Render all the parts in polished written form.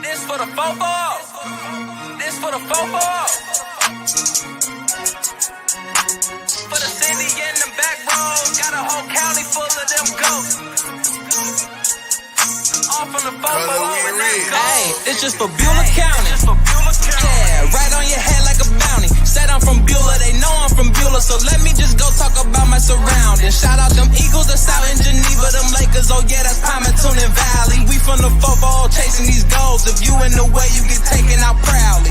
This for the fofo. This for the fofo. For the city in the back roads, got a whole county full of them ghosts. All from the fofo. Hey, it's just for Beulah County. Yeah, right on your head like a bounty. Said I'm from Beulah, they know I'm from Beulah, so let me just go talk about my surroundings. Shout out them Eagles that's out in Geneva, them Lakers, oh yeah, that's Palmerton and Valley. We from the fofo chasing these goals. If you in the way, you get taken out proudly.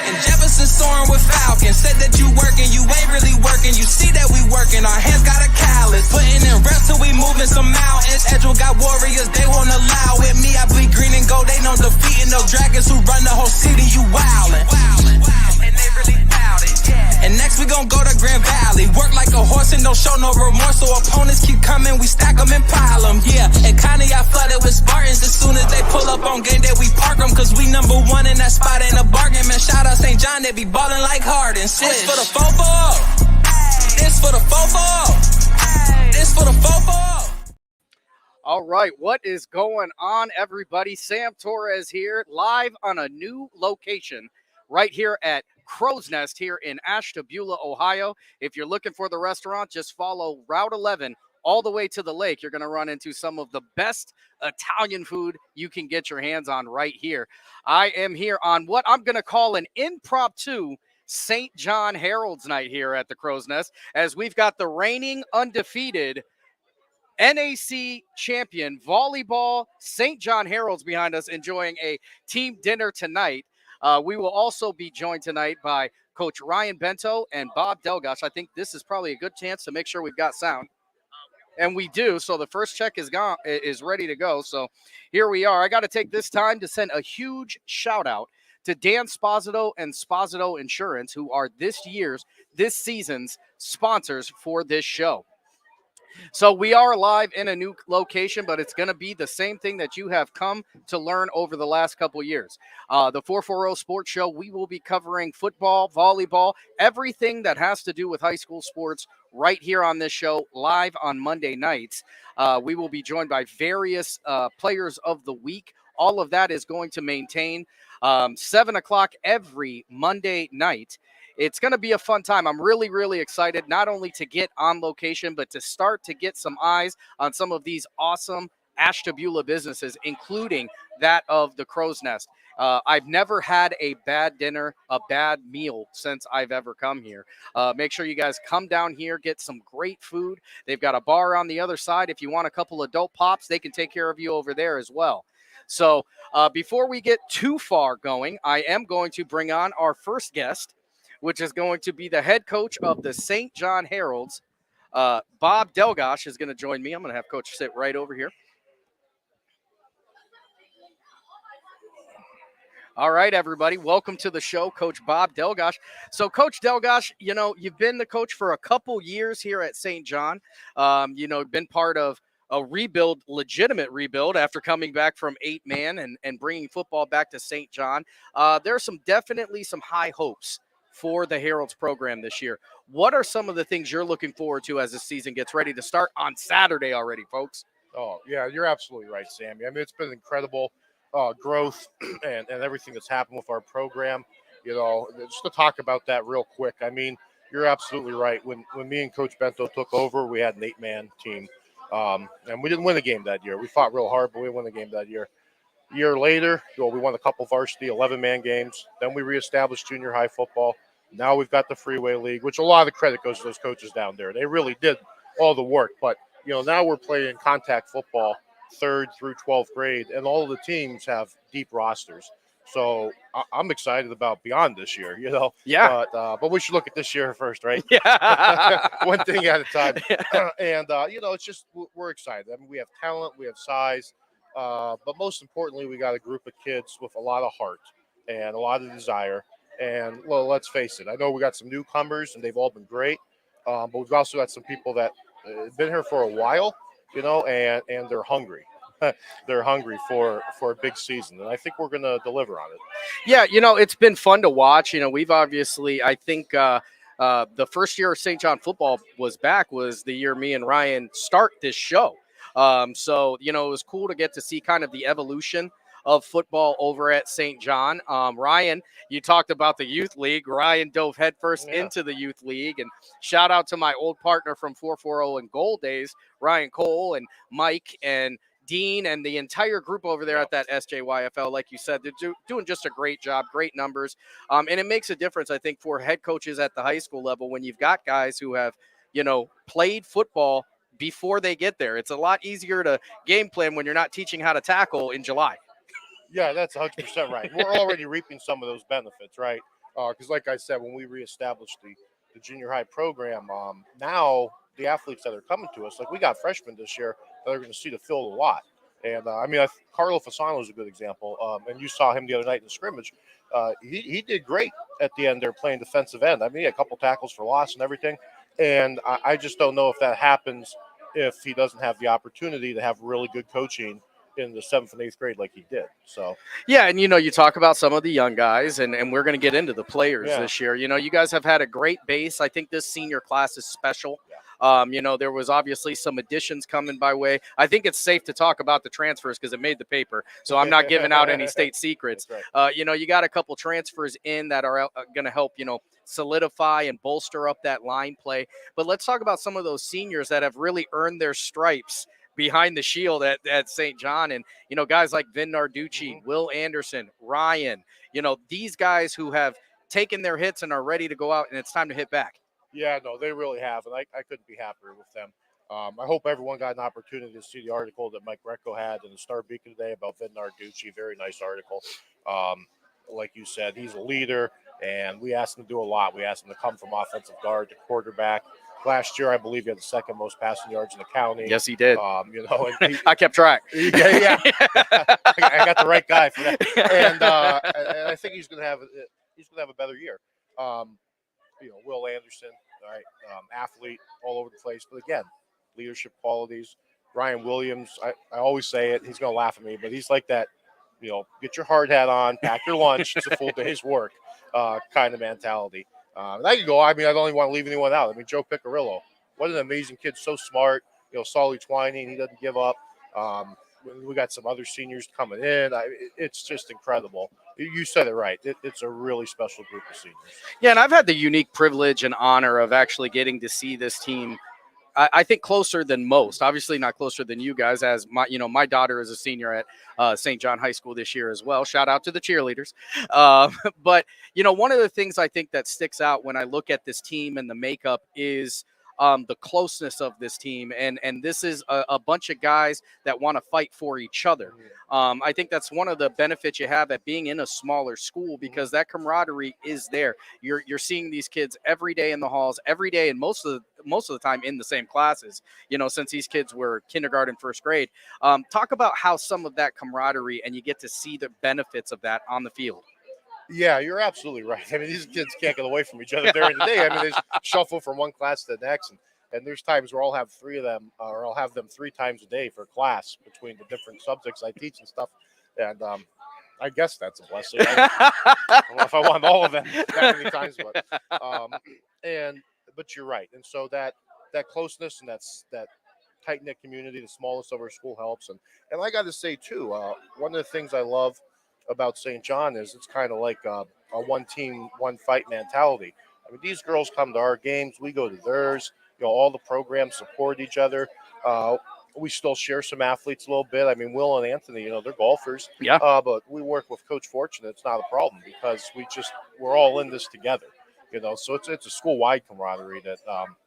And Jefferson soaring with Falcons. Said that you working, you ain't really working. You see that we working, our hands got a callus. Putting in reps till we moving some mountains. Edgewell got warriors, they won't allow it. Me, I bleed green and gold, they know defeating those dragons who run the whole city. You wildin', and they really bout it. And next we gon' go to Grand Valley. Work like a horse and don't show no remorse. So opponents keep coming, we stack them and pile them. Yeah, and Connie got flooded with Spartans. As soon as they pull up on game day, we park them. Cause we number one in that spot, ain't a bargain. Man, shout out St. John, they be ballin' like Harden. This for the fofo. This for the fofo. This for the fofo. All right, what is going on, everybody? Sam Torres here, live on a new location right here at Crow's Nest here in Ashtabula, Ohio. If you're looking for the restaurant, just follow Route 11 all the way to the lake. You're going to run into some of the best Italian food you can get your hands on right here. I am here on what I'm going to call an impromptu St. John Herald's night here at the Crow's Nest, as we've got the reigning undefeated NAC champion volleyball St. John Herald's behind us enjoying a team dinner tonight. We will also be joined tonight by Coach Ryan Bento and Bob Delgosh. I think this is probably a good chance to make sure we've got sound. And we do. So the first check is ready to go. So here we are. I got to take this time to send a huge shout out to Dan Sposito and Sposito Insurance, who are this season's sponsors for this show. So we are live in a new location, but it's going to be the same thing that you have come to learn over the last couple years. The 440 Sports Show, we will be covering football, volleyball, everything that has to do with high school sports right here on this show, live on Monday nights. We will be joined by various players of the week. All of that is going to maintain 7 o'clock every Monday night. It's going to be a fun time. I'm really, really excited, not only to get on location, but to start to get some eyes on some of these awesome Ashtabula businesses, including that of the Crow's Nest. I've never had a bad dinner, a bad meal since I've ever come here. Make sure you guys come down here, get some great food. They've got a bar on the other side. If you want a couple adult pops, they can take care of you over there as well. So before we get too far going, I am going to bring on our first guest, which is going to be the head coach of the St. John Herald's. Bob Delgosh is going to join me. I'm going to have Coach sit right over here. All right, everybody. Welcome to the show, Coach Bob Delgosh. So, Coach Delgosh, you know, you've been the coach for a couple years here at St. John. Been part of a rebuild, legitimate rebuild after coming back from 8-man and bringing football back to St. John. There's definitely some high hopes for the Herald's program this year. What are some of the things you're looking forward to as the season gets ready to start on Saturday already, folks? Oh, yeah, you're absolutely right, Sammy. I mean, it's been incredible growth and everything that's happened with our program. You know, just to talk about that real quick, I mean, you're absolutely right. When me and Coach Bento took over, we had an 8-man team. And we didn't win a game that year. We fought real hard, but we didn't win a game that year. A year later, we won a couple varsity 11-man games. Then we reestablished junior high football. Now we've got the Freeway League, which a lot of the credit goes to those coaches down there. They really did all the work. But, you know, now we're playing contact football 3rd through 12th grade, and all of the teams have deep rosters. So I'm excited about beyond this year, you know. Yeah. But we should look at this year first, right? Yeah. One thing at a time. And, it's just we're excited. I mean, we have talent, we have size. But most importantly, we got a group of kids with a lot of heart and a lot of desire. And, well, let's face it. I know we got some newcomers, and they've all been great. But we've also got some people that have been here for a while, you know, and they're hungry. They're hungry for a big season, and I think we're going to deliver on it. Yeah, you know, it's been fun to watch. You know, we've obviously, I think the first year of St. John football was the year me and Ryan start this show. So, it was cool to get to see kind of the evolution of football over at St. John. Ryan, you talked about the youth league. Ryan dove headfirst into the youth league, and shout out to my old partner from 440 and Gold days, Ryan Cole and Mike and Dean and the entire group over there at that SJYFL. Like you said, they're doing just a great job, great numbers. And it makes a difference, I think, for head coaches at the high school level when you've got guys who have, played football before they get there. It's a lot easier to game plan when you're not teaching how to tackle in July. Yeah, that's 100% right. We're already reaping some of those benefits, right? Because, like I said, when we reestablished the junior high program, now the athletes that are coming to us, like we got freshmen this year that are going to see the field a lot. And Carlo Fasano is a good example. And you saw him the other night in the scrimmage. He did great at the end there playing defensive end. I mean, he had a couple tackles for loss and everything. And I just don't know if that happens if he doesn't have the opportunity to have really good coaching in the 7th and 8th grade like he did. So yeah, and you talk about some of the young guys, and we're going to get into the players this year. You guys have had a great base. I think this senior class is special. There was obviously some additions coming by way. I think it's safe to talk about the transfers because it made the paper, so I'm not giving out any state secrets. Right. You got a couple transfers in that are going to help solidify and bolster up that line play. But let's talk about some of those seniors that have really earned their stripes behind the shield at St. John. And, guys like Vin Narducci, Will Anderson, Ryan, these guys who have taken their hits and are ready to go out, and it's time to hit back. Yeah, no, they really have, and I couldn't be happier with them. I hope everyone got an opportunity to see the article that Mike Greco had in the Star Beacon today about Vin Narducci. Very nice article. Like you said, he's a leader, and we asked him to do a lot. We asked him to come from offensive guard to quarterback. Last year, I believe he had the second most passing yards in the county. Yes, he did. I kept track. Yeah. I got the right guy for that, and I think he's going to have a better year. Will Anderson, all right, athlete all over the place, but again, leadership qualities. Ryan Williams, I always say it. He's going to laugh at me, but he's like that. Get your hard hat on, pack your lunch. It's a full day's work, kind of mentality. And I could go. I don't even want to leave anyone out. Joe Picarillo, what an amazing kid. So smart. Solly Twining, he doesn't give up. We got some other seniors coming in. It's just incredible. You said it right. It's a really special group of seniors. Yeah, and I've had the unique privilege and honor of actually getting to see this team. I think closer than most, obviously not closer than you guys, as my daughter is a senior at St. John High School this year as well. Shout out to the cheerleaders. But, one of the things I think that sticks out when I look at this team and the makeup is the closeness of this team. And this is a bunch of guys that want to fight for each other. I think that's one of the benefits you have at being in a smaller school, because that camaraderie is there. You're seeing these kids every day in the halls, every day, and most of the time in the same classes, since these kids were kindergarten, first grade. Talk about how some of that camaraderie, and you get to see the benefits of that on the field. Yeah, you're absolutely right. These kids can't get away from each other during the day. They shuffle from one class to the next, and there's times where I'll have three of them, or I'll have them 3 times a day for class between the different subjects I teach and stuff. And I guess that's a blessing. I don't know if I want all of them that many times, but you're right. And so that closeness and that tight-knit community, the smallest of our school, helps. And I got to say too, one of the things I love about St. John is it's kind of like a one team, one fight mentality. These girls come to our games, we go to theirs. All the programs support each other. We still share some athletes a little bit. Will and Anthony, they're golfers. Yeah. But we work with Coach Fortune. It's not a problem because we're all in this together. So it's a school-wide camaraderie that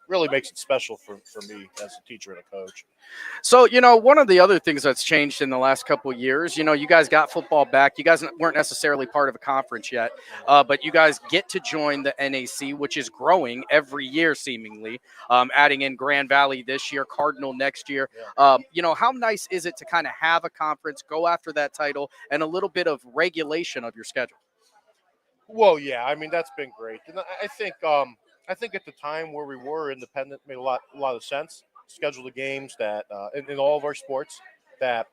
really makes it special for me as a teacher and a coach. So, one of the other things that's changed in the last couple of years, you guys got football back. You guys weren't necessarily part of a conference yet, but you guys get to join the NAC, which is growing every year, seemingly, adding in Grand Valley this year, Cardinal next year. Yeah. How nice is it to kind of have a conference, go after that title, and a little bit of regulation of your schedule? Well, yeah, that's been great. And I think at the time where we were independent made a lot of sense. Schedule the games that in all of our sports that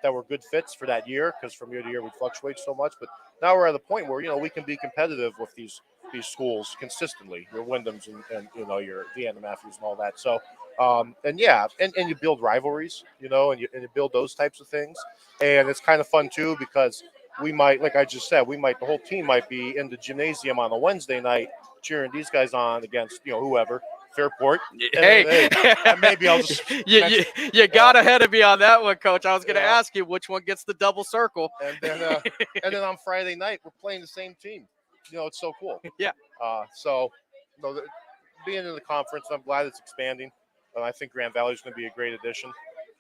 were good fits for that year, because from year to year we fluctuate so much. But now we're at a point where we can be competitive with these schools consistently. Your Wyndhams and your Deanna Matthews and all that. So And you build rivalries, and you build those types of things. And it's kind of fun too, because we might, like I just said, the whole team might be in the gymnasium on a Wednesday night cheering these guys on against, whoever, Fairport. And Hey, maybe I'll just you got ahead of me on that one, Coach. I was going to ask you which one gets the double circle. And then on Friday night we're playing the same team. It's so cool. Yeah. Being in the conference, I'm glad it's expanding. I think Grand Valley is going to be a great addition.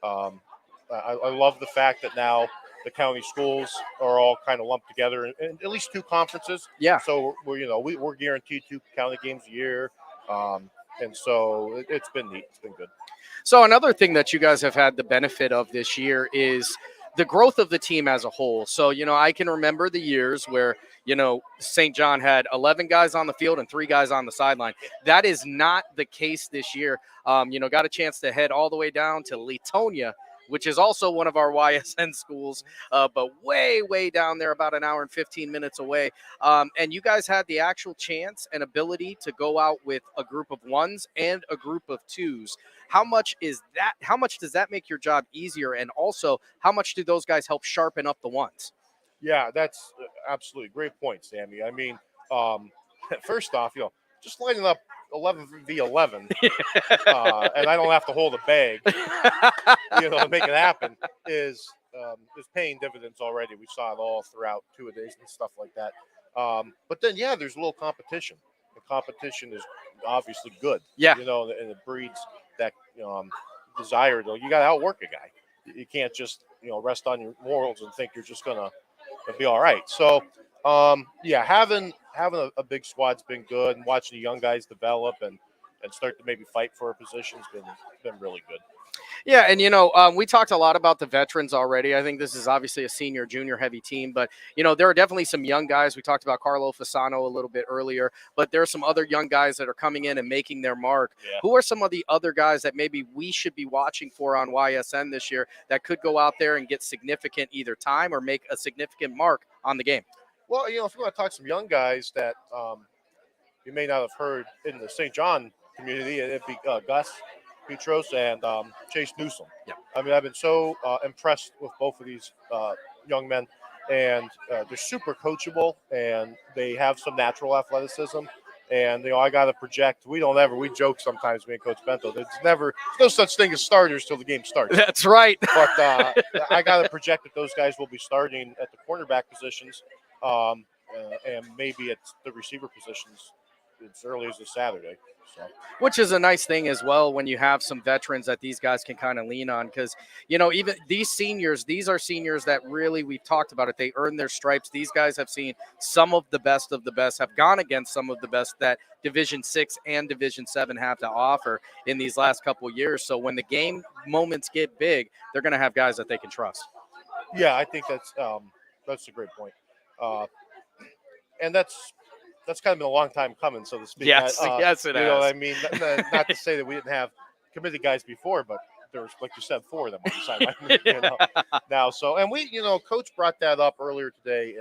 I love the fact that now the county schools are all kind of lumped together in at least two conferences. Yeah. So we're guaranteed 2 county games a year, and so it's been neat. It's been good. So another thing that you guys have had the benefit of this year is the growth of the team as a whole. So, I can remember the years where, St. John had 11 guys on the field and 3 guys on the sideline. That is not the case this year. Got a chance to head all the way down to Latonia, which is also one of our YSN schools, but way, way down there, about an hour and 15 minutes away. And you guys had the actual chance and ability to go out with a group of 1s and a group of 2s. How much is that? How much does that make your job easier? And also, how much do those guys help sharpen up the 1s? Yeah, that's absolutely great point, Sammy. I mean, first off, just lining up 11v11, and I don't have to hold a bag, to make it happen is paying dividends already. We saw it all throughout 2-a-days and stuff like that. But then, there's a little competition. The competition is obviously good. Yeah. And it breeds that desire. You got to outwork a guy. You can't just rest on your morals and think you're just gonna be all right. So having a big squad's been good, and watching the young guys develop and start to maybe fight for a position's been really good. Yeah, and we talked a lot about the veterans already. I think this is obviously a senior, junior heavy team, but there are definitely some young guys. We talked about Carlo Fasano a little bit earlier, but there are some other young guys that are coming in and making their mark. Yeah. Who are some of the other guys that maybe we should be watching for on YSN this year that could go out there and get significant either time or make a significant mark on the game? Well, if you want to talk some young guys that you may not have heard in the St. John community, it'd be Gus Petros and Chase Newsom. Yeah. I mean, I've been so impressed with both of these young men, and they're super coachable, and they have some natural athleticism. And I got to project. We joke sometimes, me and Coach Bento. There's no such thing as starters till the game starts. That's right. But I got to project that those guys will be starting at the cornerback positions, and maybe at the receiver positions as early as this Saturday. So. Which is a nice thing as well when you have some veterans that these guys can kind of lean on, because even these are seniors that really, we've talked about it, they earn their stripes. These guys have seen some of the best, have gone against some of the best that Division 6 and Division 7 have to offer in these last couple of years. So when the game moments get big, they're going to have guys that they can trust. Yeah, I think that's a great point, and that's kind of been a long time coming, so to speak. Yes, yes, it has. What I mean? Not to say that we didn't have committed guys before, but there was, like you said, 4 of them on the sideline. Now, and we, Coach brought that up earlier today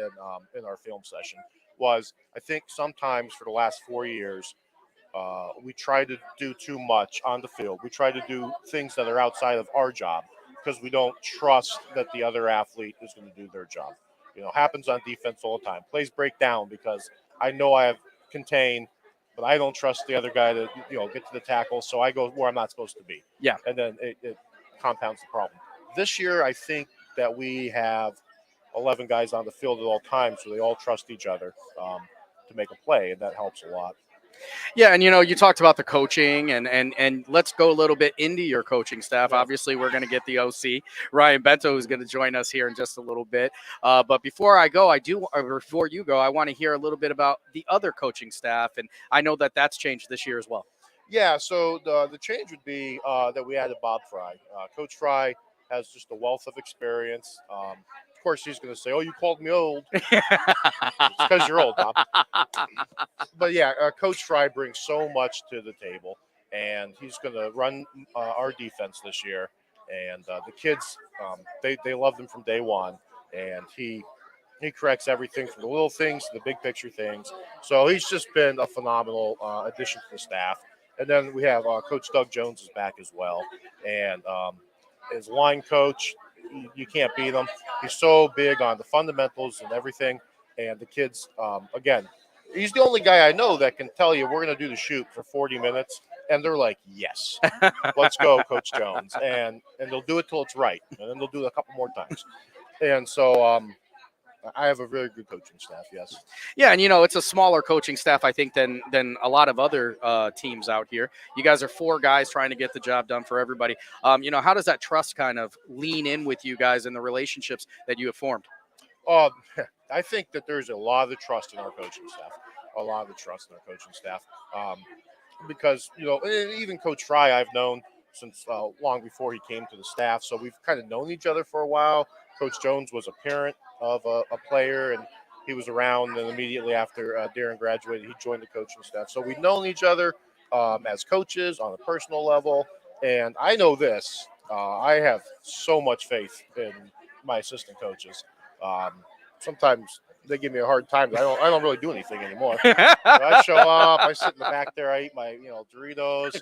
in our film session. Was I think sometimes for the last 4 years, we try to do too much on the field. We try to do things that are outside of our job because we don't trust that the other athlete is going to do their job. Happens on defense all the time. Plays break down because I know I have contained, but I don't trust the other guy to get to the tackle, so I go where I'm not supposed to be. Yeah. And then it compounds the problem. This year, I think that we have 11 guys on the field at all times, so they all trust each other to make a play, and that helps a lot. Yeah, and you talked about the coaching, and let's go a little bit into your coaching staff. Yeah. Obviously, we're going to get the OC, Ryan Bento, who's going to join us here in just a little bit. But before you go, I want to hear a little bit about the other coaching staff, and I know that that's changed this year as well. Yeah, so the change would be that we added Bob Fry. Coach Fry has just a wealth of experience. Of course, he's going to say, "Oh, you called me old." It's because you're old, Bob. But yeah, Coach Fry brings so much to the table, and he's going to run our defense this year. And the kids, they loved him from day one, and he corrects everything from the little things to the big picture things. So he's just been a phenomenal addition to the staff. And then we have Coach Doug Jones is back as well. And his line coach, you can't beat him. He's so big on the fundamentals and everything. And the kids, again, he's the only guy I know that can tell you we're going to do the shoot for 40 minutes. And they're like, yes, let's go, Coach Jones. And they'll do it till it's right. And then they'll do it a couple more times. And so I have a very good coaching staff, yes. Yeah, and, it's a smaller coaching staff, I think, than a lot of other teams out here. You guys are 4 guys trying to get the job done for everybody. How does that trust kind of lean in with you guys and the relationships that you have formed? I think that there's a lot of trust in our coaching staff. Because, even Coach Fry I've known since long before he came to the staff. So we've kind of known each other for a while. Coach Jones was a parent of a player, and he was around. And immediately after Darren graduated, he joined the coaching staff. So we've known each other as coaches on a personal level. And I know this. I have so much faith in my assistant coaches. Sometimes they give me a hard time. I don't really do anything anymore. I show up, I sit in the back there, I eat my Doritos,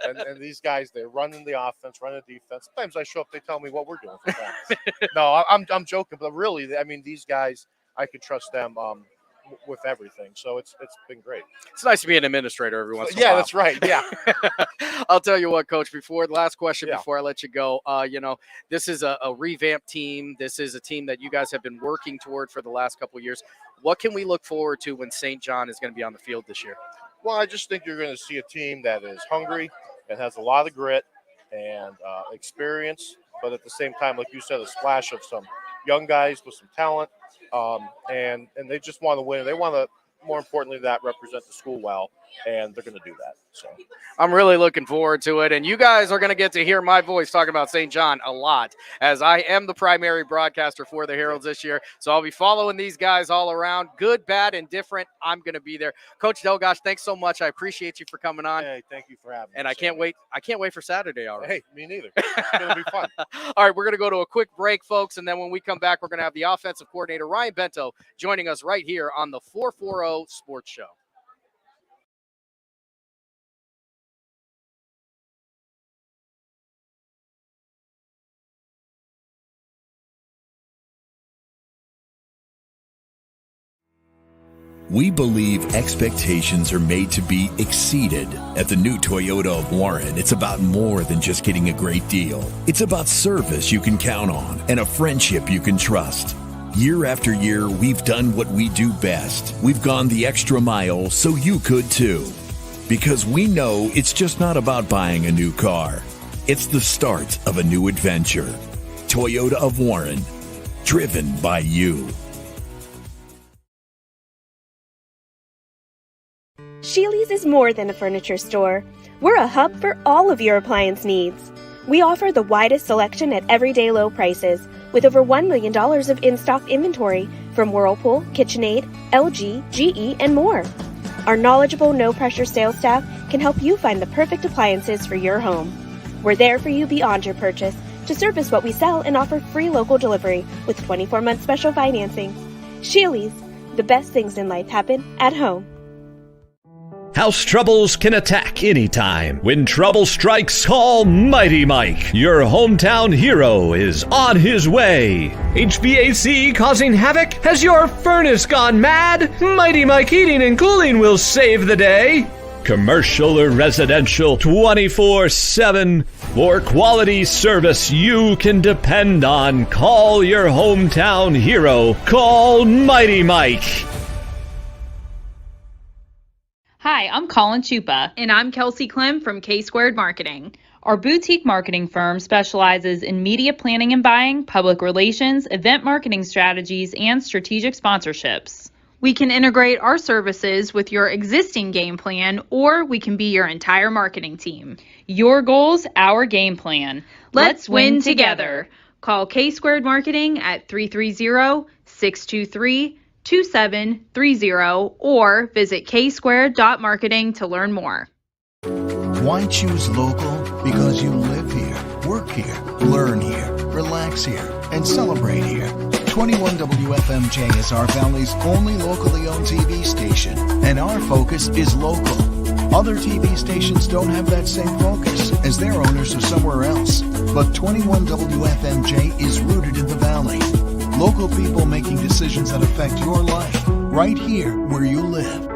and these guys, they're running the offense, running the defense. Sometimes I show up, they tell me what we're doing for practice. No, I'm joking, but really, these guys, I could trust them with everything. So it's been great. It's nice to be an administrator every once in a while. Yeah, that's right. Yeah. I'll tell you what, Coach, before the last question, before I let you go, this is a revamped team. This is a team that you guys have been working toward for the last couple of years. What can we look forward to when St. John is going to be on the field this year? Well, I just think you're going to see a team that is hungry and has a lot of grit and experience, but at the same time, like you said, a splash of some young guys with some talent. And they just want to win. They want to, more importantly, that represent the school well, and they're going to do that. So I'm really looking forward to it. And you guys are going to get to hear my voice talking about St. John a lot, as I am the primary broadcaster for the Heralds this year. So I'll be following these guys all around, good, bad, and different. I'm going to be there. Coach Delgosh, thanks so much. I appreciate you for coming on. Hey, thank you for having me. And I can't wait. I can't wait for Saturday already. Hey, me neither. It's going to be fun. All right, we're going to go to a quick break, folks. And then when we come back, we're going to have the offensive coordinator, Ryan Bento, joining us right here on the 440 Sports Show. We believe expectations are made to be exceeded. At the new Toyota of Warren, it's about more than just getting a great deal. It's about service you can count on and a friendship you can trust. Year after year, we've done what we do best. We've gone the extra mile so you could too. Because we know it's just not about buying a new car. It's the start of a new adventure. Toyota of Warren, driven by you. Sheely's is more than a furniture store. We're a hub for all of your appliance needs. We offer the widest selection at everyday low prices, with over $1 million of in-stock inventory from Whirlpool, KitchenAid, LG, GE, and more. Our knowledgeable, no-pressure sales staff can help you find the perfect appliances for your home. We're there for you beyond your purchase to service what we sell and offer free local delivery with 24-month special financing. Sheely's, the best things in life happen at home. House troubles can attack anytime. When trouble strikes, call Mighty Mike. Your hometown hero is on his way. HVAC causing havoc? Has your furnace gone mad? Mighty Mike Heating and Cooling will save the day. Commercial or residential, 24/7. For quality service you can depend on, call your hometown hero. Call Mighty Mike. Hi, I'm Colin Chupa. And I'm Kelsey Clem from K-Squared Marketing. Our boutique marketing firm specializes in media planning and buying, public relations, event marketing strategies, and strategic sponsorships. We can integrate our services with your existing game plan, or we can be your entire marketing team. Your goals, our game plan. Let's win together. Call K-Squared Marketing at 330-623-2730 or visit ksquared.marketing to learn more. Why choose local? Because you live here, work here, learn here, relax here, and celebrate here. 21 WFMJ is our Valley's only locally owned TV station, and our focus is local. Other TV stations don't have that same focus, as their owners are somewhere else. But 21 WFMJ is rooted in the Valley. Local people making decisions that affect your life, right here where you live.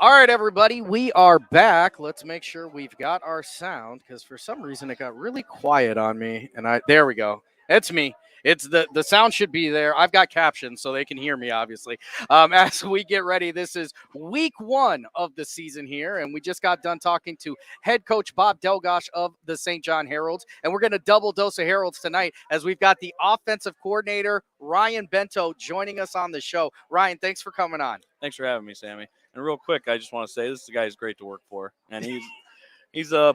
All right, everybody, we are back. Let's make sure we've got our sound, because for some reason it got really quiet on me. And there we go. It's me. It's the sound should be there. I've got captions so they can hear me, obviously. As we get ready, this is week 1 of the season here, and we just got done talking to head coach Bob Delgosh of the St. John Heralds, and we're going to double dose of Heralds tonight as we've got the offensive coordinator Ryan Bento joining us on the show. Ryan, thanks for coming on. Thanks for having me, Sammy. And real quick, I just want to say this guy is great to work for, and he's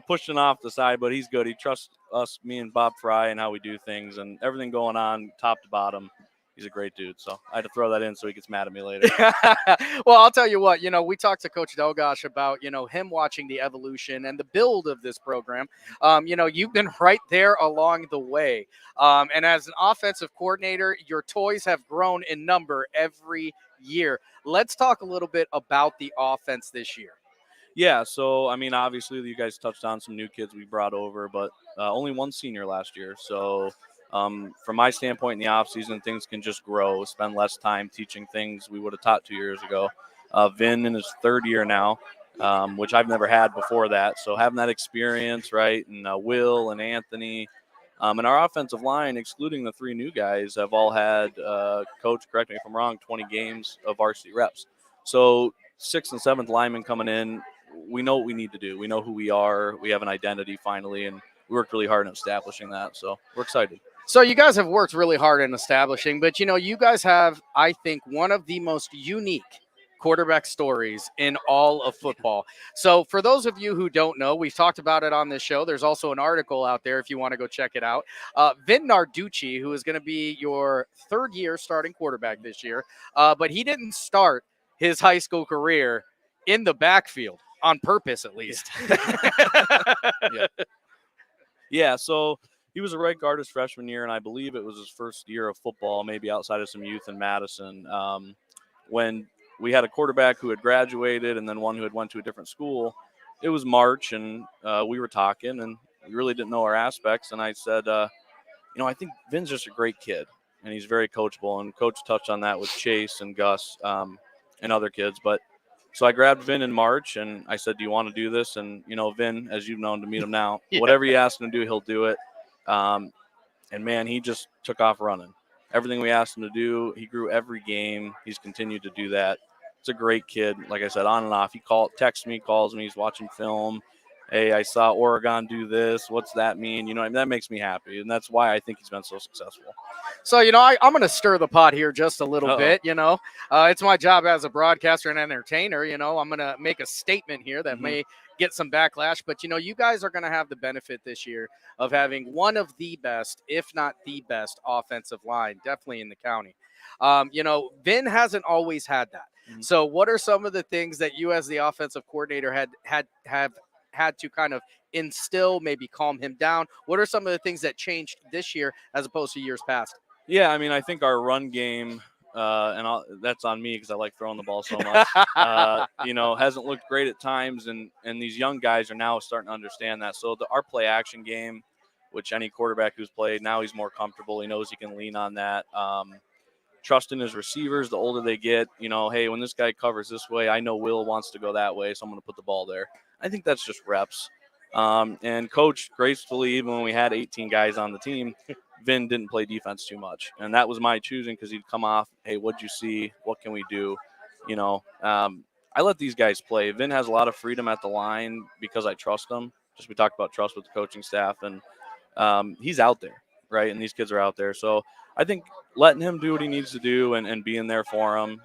pushing off the side, but he's good. He trusts us, me and Bob Fry, and how we do things and everything going on top to bottom. He's a great dude. So I had to throw that in so he gets mad at me later. Well, I'll tell you what, we talked to Coach Delgosh about, him watching the evolution and the build of this program. You've been right there along the way. And as an offensive coordinator, your toys have grown in number every year. Let's talk a little bit about the offense this year. Yeah, so, obviously you guys touched on some new kids we brought over, but only one senior last year. So from my standpoint in the offseason, things can just grow, spend less time teaching things we would have taught 2 years ago. Vin in his 3rd year now, which I've never had before that. So having that experience, right, and Will and Anthony, and our offensive line, excluding the 3 new guys, have all had, coach, correct me if I'm wrong, 20 games of varsity reps. So 6th and 7th linemen coming in, we know what we need to do. We know who we are. We have an identity finally, and we worked really hard in establishing that. So we're excited. So you guys have worked really hard in establishing, but, you guys have, I think, one of the most unique quarterback stories in all of football. So for those of you who don't know, we've talked about it on this show. There's also an article out there if you want to go check it out. Vin Narducci, who is going to be your 3rd year starting quarterback this year, but he didn't start his high school career in the backfield. On purpose, at least. Yeah, so he was a right guard his freshman year, and I believe it was his 1st year of football, maybe outside of some youth in Madison, when we had a quarterback who had graduated and then one who had went to a different school. It was March, and we were talking, and we really didn't know our aspects. And I said, I think Vin's just a great kid, and he's very coachable. And Coach touched on that with Chase and Gus and other kids. But so I grabbed Vin in March, and I said, do you want to do this? And, Vin, as you've known to meet him now, whatever you ask him to do, he'll do it. And, man, he just took off running. Everything we asked him to do, he grew every game. He's continued to do that. It's a great kid. Like I said, on and off. He texts me, calls me. He's watching film. Hey, I saw Oregon do this. What's that mean? That makes me happy. And that's why I think he's been so successful. So, I'm going to stir the pot here just a little bit, It's my job as a broadcaster and entertainer, I'm going to make a statement here that may get some backlash. But, you guys are going to have the benefit this year of having one of the best, if not the best, offensive line, definitely in the county. Vin hasn't always had that. So what are some of the things that you as the offensive coordinator have had to kind of instill, maybe calm him down? What are some of the things that changed this year as opposed to years past? Yeah, I think our run game, that's on me because I like throwing the ball so much, hasn't looked great at times, and these young guys are now starting to understand that. So our play action game, which any quarterback who's played, now he's more comfortable. He knows he can lean on that. Trusting his receivers, the older they get, hey, when this guy covers this way, I know Will wants to go that way, so I'm going to put the ball there. I think that's just reps. And Coach, gracefully, even when we had 18 guys on the team, Vin didn't play defense too much. And that was my choosing because he'd come off, hey, what'd you see? What can we do? I let these guys play. Vin has a lot of freedom at the line because I trust him. Just we talked about trust with the coaching staff. And he's out there, right? And these kids are out there. So I think letting him do what he needs to do and being there for him,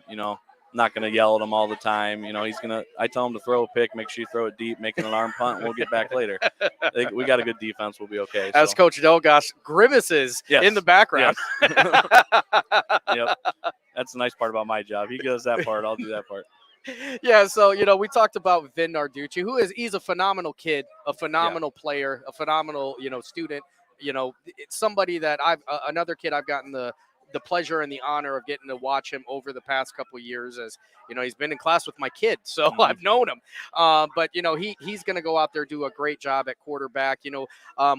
not going to yell at him all the time. I tell him to throw a pick, make sure you throw it deep, make it an arm punt, and we'll get back later. We got a good defense. We'll be okay. As Coach Delgosh grimaces in the background. Yes. Yep. That's the nice part about my job. He does that part. I'll do that part. Yeah, so, we talked about Vin Narducci, he's a phenomenal kid, a phenomenal player, a phenomenal, student. It's somebody that another kid I've gotten the the pleasure and the honor of getting to watch him over the past couple years. As you know, he's been in class with my kid, so I've known him. But you know, he's going to go out there, do a great job at quarterback. You know,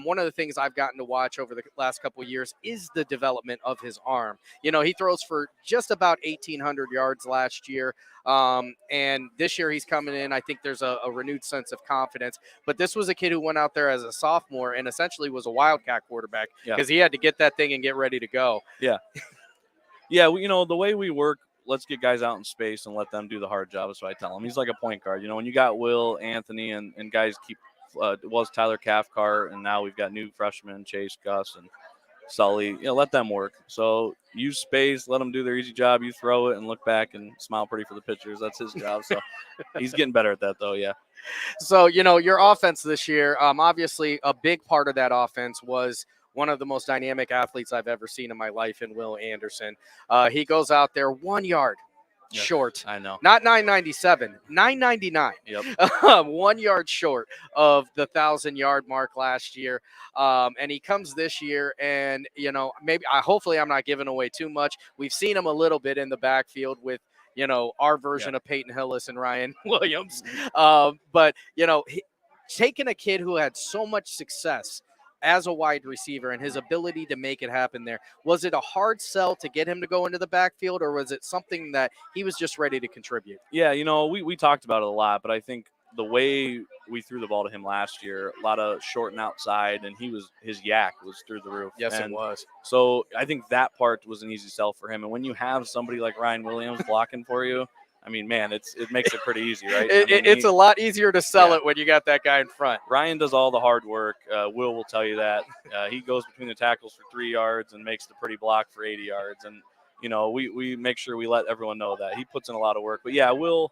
one of the things I've gotten to watch over the last couple of years is the development of his arm. You know, he throws for just about 1,800 yards last year. And this year he's coming in. I think there's a renewed sense of confidence. But this was a kid who went out there as a sophomore and essentially was a wildcat quarterback because he had to get that thing and get ready to go. Yeah. Yeah, you know, the way we work, let's get guys out in space and let them do the hard job. That's what I tell him. He's like a point guard. You know, when you got Will, Anthony, and guys keep was Tyler Cathcart, and now we've got new freshmen, Chase, Gus, and Sully. You know, let them work. So use space, let them do their easy job. You throw it and look back and smile pretty for the pitchers. That's his job. So he's getting better at that, though. Yeah. So, you know, your offense this year, obviously a big part of that offense was one of the most dynamic athletes I've ever seen in my life in Will Anderson. He goes out there 1 yard short. I know. Not 997, 999. Yep. 1 yard short of the 1,000-yard mark last year. And he comes this year and, you know, hopefully I'm not giving away too much. We've seen him a little bit in the backfield with, you know, our version of Peyton Hillis and Ryan Williams. But, you know, taking a kid who had so much success as a wide receiver and his ability to make it happen there, was it a hard sell to get him to go into the backfield, or was it something that he was just ready to contribute? Yeah, you know, we talked about it a lot, but I think the way we threw the ball to him last year, a lot of short and outside, and his yak was through the roof. Yes, and it was. So I think that part was an easy sell for him. And when you have somebody like Ryan Williams blocking for you, I mean, man, it makes it pretty easy, right? It's a lot easier to sell it when you got that guy in front. Ryan does all the hard work. Will tell you that. He goes between the tackles for 3 yards and makes the pretty block for 80 yards. And, you know, we make sure we let everyone know that. He puts in a lot of work. But, yeah, Will,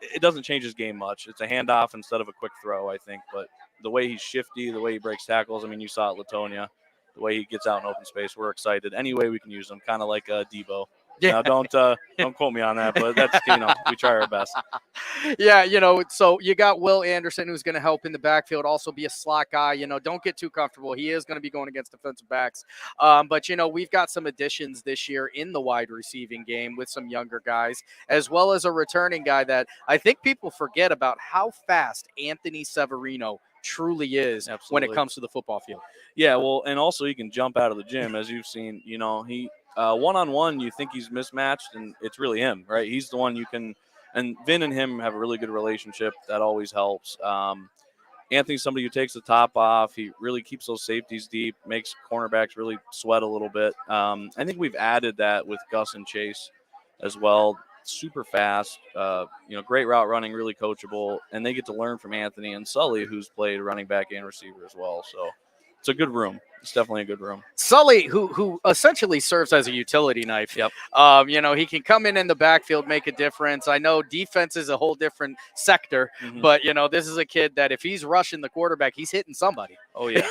it doesn't change his game much. It's a handoff instead of a quick throw, I think. But the way he's shifty, the way he breaks tackles, I mean, you saw it at Latonia, the way he gets out in open space, we're excited. Any way we can use him, kind of like Debo. Yeah. Now, don't quote me on that, but that's, you know, we try our best. Yeah, you know, so you got Will Anderson, who's going to help in the backfield, also be a slot guy. You know, don't get too comfortable. He is going to be going against defensive backs. But, you know, we've got some additions this year in the wide receiving game with some younger guys, as well as a returning guy that I think people forget about how fast Anthony Severino truly is when it comes to the football field. Yeah, well, and also he can jump out of the gym, as you've seen. You know, he one-on-one, you think he's mismatched, and it's really him, right? He's the one you can – and Vin and him have a really good relationship. That always helps. Anthony's somebody who takes the top off. He really keeps those safeties deep, makes cornerbacks really sweat a little bit. I think we've added that with Gus and Chase as well. Super fast, you know, great route running, really coachable, and they get to learn from Anthony and Sully, who's played running back and receiver as well. So it's a good room. It's definitely a good room. Sully, who essentially serves as a utility knife. Yep. You know, he can come in the backfield, make a difference. I know defense is a whole different sector, but, you know, this is a kid that if he's rushing the quarterback, he's hitting somebody. Oh, yeah.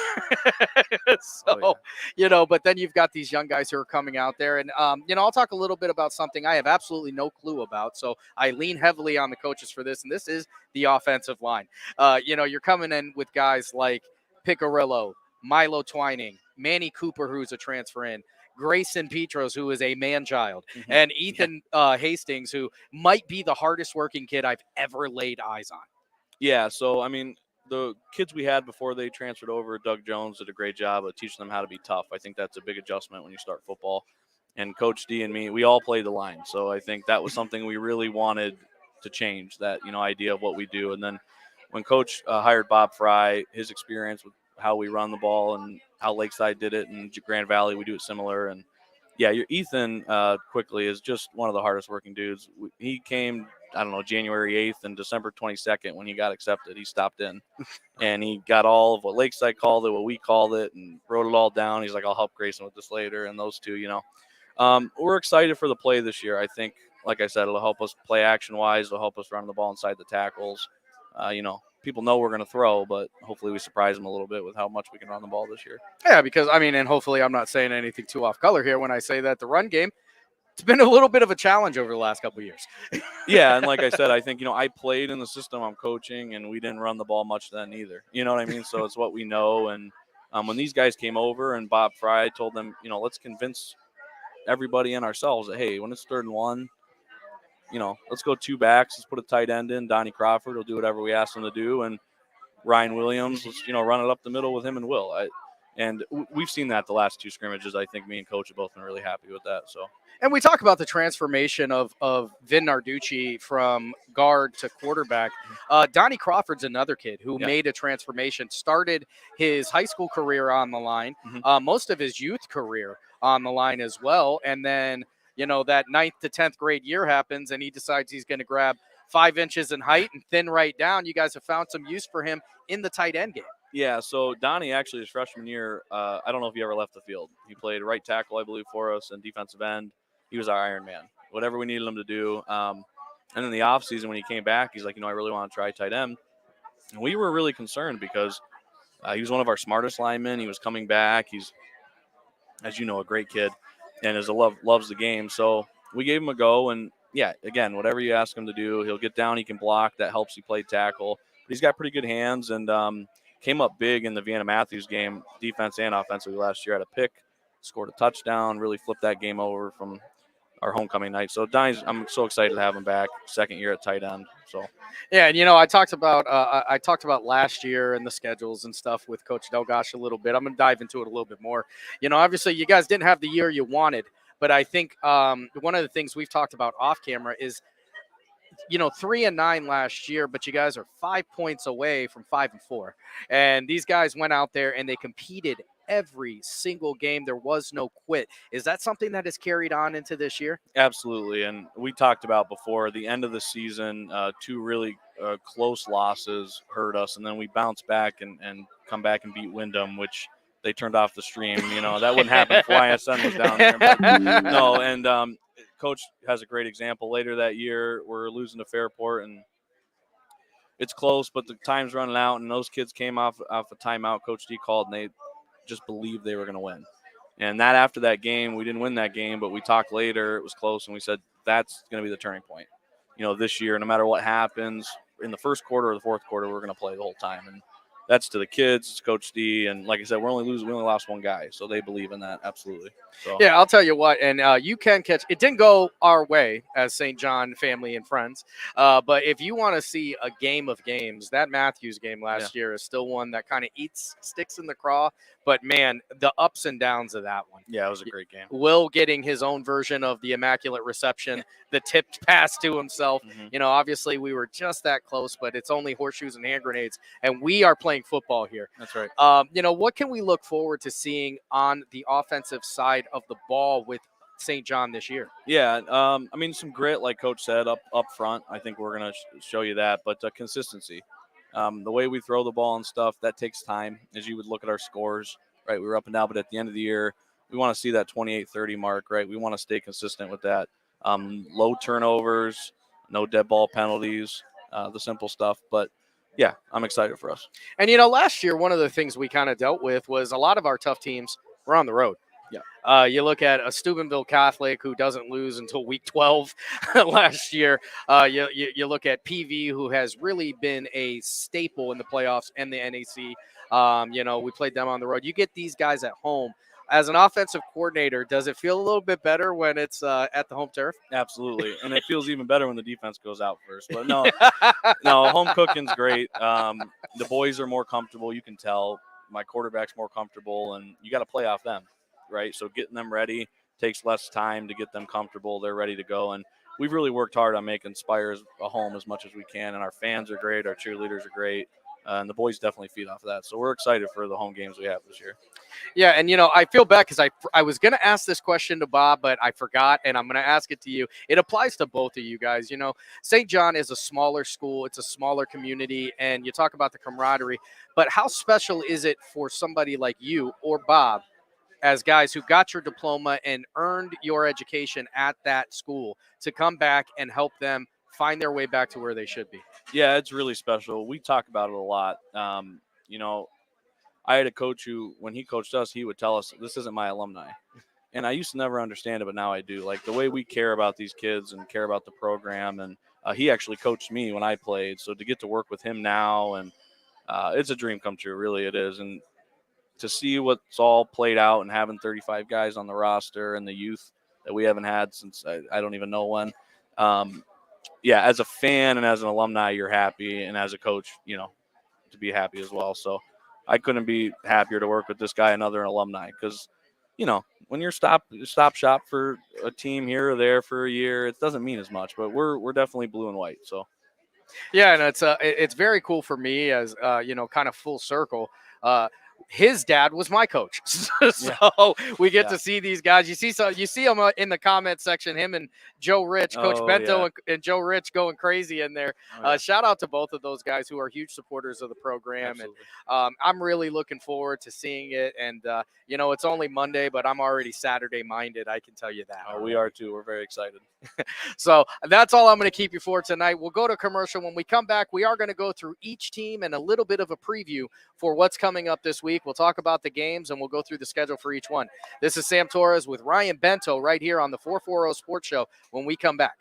You know, but then you've got these young guys who are coming out there. And, you know, I'll talk a little bit about something I have absolutely no clue about. So I lean heavily on the coaches for this, and this is the offensive line. You know, you're coming in with guys like Picarillo, Milo Twining, Manny Cooper, who's a transfer in, Grayson Petros, who is a man-child, and Ethan Hastings, who might be the hardest working kid I've ever laid eyes on. Yeah, so, I mean, the kids we had before they transferred over, Doug Jones did a great job of teaching them how to be tough. I think that's a big adjustment when you start football. And Coach D and me, we all played the line. So I think that was something we really wanted to change, that, you know, idea of what we do. And then when Coach hired Bob Fry, his experience with how we run the ball and how Lakeside did it, and Grand Valley, we do it similar. And yeah, your Ethan quickly is just one of the hardest working dudes. He came, I don't know, January 8th and December 22nd when he got accepted. He stopped in and he got all of what Lakeside called it, what we called it, and wrote it all down. He's like, I'll help Grayson with this later. And those two, you know, we're excited for the play this year. I think, like I said, it'll help us play action wise. It'll help us run the ball inside the tackles. You know, people know we're going to throw, but hopefully we surprise them a little bit with how much we can run the ball this year. Yeah, because, I mean, and hopefully I'm not saying anything too off color here when I say that the run game, it's been a little bit of a challenge over the last couple of years. Yeah, and like I said, I think, you know, I played in the system I'm coaching, and we didn't run the ball much then either. You know what I mean? So it's what we know. And when these guys came over and Bob Fry told them, you know, let's convince everybody and ourselves that, hey, when it's 3rd and 1, let's go 2 backs. Let's put a tight end in. Donnie Crawford will do whatever we ask him to do. And Ryan Williams, let's, run it up the middle with him and Will. We've seen that the last 2 scrimmages. I think me and Coach have both been really happy with that. So. And we talk about the transformation of Vin Narducci from guard to quarterback. Donnie Crawford's another kid who made a transformation, started his high school career on the line, most of his youth career on the line as well. And then, that 9th to 10th grade year happens and he decides he's going to grab 5 inches in height and thin right down. You guys have found some use for him in the tight end game. Yeah, so Donnie actually his freshman year, I don't know if he ever left the field. He played right tackle, I believe, for us and defensive end. He was our Iron Man, whatever we needed him to do. And in the offseason when he came back, he's like, I really want to try tight end. And we were really concerned because he was one of our smartest linemen. He was coming back. He's, as you know, a great kid and loves the game. So we gave him a go. And, yeah, again, whatever you ask him to do, he'll get down. He can block. That helps. He played tackle. But he's got pretty good hands and came up big in the Vienna Matthews game, defense and offensively last year. Had a pick, scored a touchdown, really flipped that game over from our homecoming night. So I'm so excited to have him back, 2nd year at tight end. So yeah, and I talked about last year and the schedules and stuff with Coach Delgosh a little bit. I'm gonna dive into it a little bit more. Obviously you guys didn't have the year you wanted, but I think one of the things we've talked about off camera is 3-9 last year, but you guys are 5 points away from 5-4. And these guys went out there and they competed every single game. There was no quit. Is that something that has carried on into this year? Absolutely. And we talked about before the end of the season, 2 really close losses hurt us. And then we bounced back and come back and beat Wyndham, which they turned off the stream. That wouldn't happen if YSN was down there. But no, and Coach has a great example. Later that year, we're losing to Fairport, and it's close, but the time's running out, and those kids came off a timeout. Coach D called, and they just believed they were going to win. And after that game, we didn't win that game, but we talked later. It was close, and we said that's going to be the turning point. This year, no matter what happens in the first quarter or the fourth quarter, we're going to play the whole time. And that's to the kids, it's Coach D, and like I said, we only lost 1 guy, so they believe in that absolutely. So. Yeah, I'll tell you what, and you can catch. It didn't go our way as St. John family and friends, but if you want to see a game of games, that Matthews game last year is still one that kind of sticks in the craw. But man, the ups and downs of that one. Yeah, it was a great game. Will getting his own version of the immaculate reception, the tipped pass to himself. Obviously we were just that close, but it's only horseshoes and hand grenades, and we are playing football here. That's right. What can we look forward to seeing on the offensive side of the ball with St. John this year? Yeah, some grit, like Coach said, up front. I think we're going to show you that, but consistency. The way we throw the ball and stuff, that takes time. As you would look at our scores, right? We were up and down, but at the end of the year, we want to see that 28-30 mark, right? We want to stay consistent with that. Low turnovers, no dead ball penalties, the simple stuff. But, yeah, I'm excited for us. And, last year, one of the things we kind of dealt with was a lot of our tough teams were on the road. Yeah. You look at a Steubenville Catholic who doesn't lose until week 12 last year. You look at PV, who has really been a staple in the playoffs and the NAC. We played them on the road. You get these guys at home. As an offensive coordinator, does it feel a little bit better when it's at the home turf? Absolutely. And it feels even better when the defense goes out first. But no, home cooking's great. The boys are more comfortable. You can tell my quarterback's more comfortable, and you got to play off them. Right, so getting them ready takes less time to get them comfortable. They're ready to go, and we've really worked hard on making Spires a home as much as we can. And our fans are great, our cheerleaders are great, and the boys definitely feed off of that. So we're excited for the home games we have this year. Yeah, and I feel bad because I was going to ask this question to Bob, but I forgot, and I'm going to ask it to you. It applies to both of you guys. St. John is a smaller school, it's a smaller community, and you talk about the camaraderie. But how special is it for somebody like you or Bob, as guys who got your diploma and earned your education at that school, to come back and help them find their way back to where they should be? Yeah, it's really special. We talk about it a lot. I had a coach who, when he coached us, he would tell us, this isn't my alumni. And I used to never understand it, but now I do. Like the way we care about these kids and care about the program. And he actually coached me when I played. So to get to work with him now, and it's a dream come true, really it is. And to see what's all played out and having 35 guys on the roster and the youth that we haven't had since I don't even know when. Yeah, as a fan and as an alumni, you're happy, and as a coach, to be happy as well. So I couldn't be happier to work with this guy, another alumni, because when you're stop shop for a team here or there for a year, it doesn't mean as much. But we're definitely blue and white. So Yeah, and it's very cool for me as kind of full circle. His dad was my coach, so we get to see these guys. You see them in the comment section. Him and Joe Rich, Coach Bento and Joe Rich going crazy in there. Shout out to both of those guys who are huge supporters of the program. Absolutely. And I'm really looking forward to seeing it. And it's only Monday, but I'm already Saturday minded. I can tell you that. Oh, we are too. We're very excited. So that's all I'm going to keep you for tonight. We'll go to commercial. When we come back, we are going to go through each team and a little bit of a preview for what's coming up this week. We'll talk about the games and we'll go through the schedule for each one. This is Sam Torres with Ryan Bento right here on the 440 Sports Show when we come back.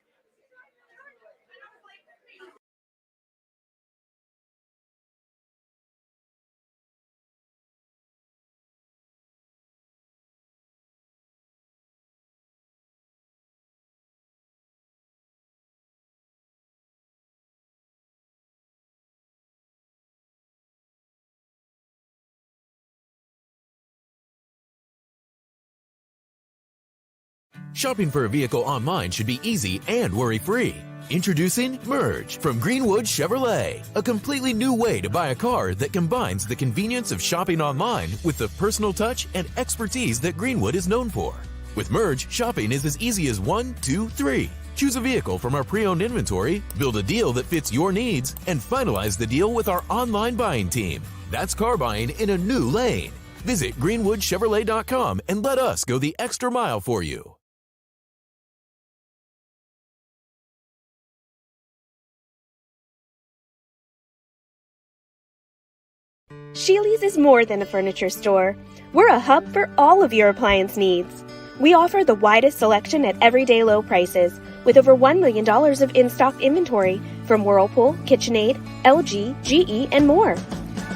Shopping for a vehicle online should be easy and worry-free. Introducing Merge from Greenwood Chevrolet, a completely new way to buy a car that combines the convenience of shopping online with the personal touch and expertise that Greenwood is known for. With Merge, shopping is as easy as 1, 2, 3. Choose a vehicle from our pre-owned inventory, build a deal that fits your needs, and finalize the deal with our online buying team. That's car buying in a new lane. Visit greenwoodchevrolet.com and let us go the extra mile for you. Sheely's is more than a furniture store. We're a hub for all of your appliance needs. We offer the widest selection at everyday low prices, with over $1 million of in-stock inventory from Whirlpool, KitchenAid, LG, GE, and more.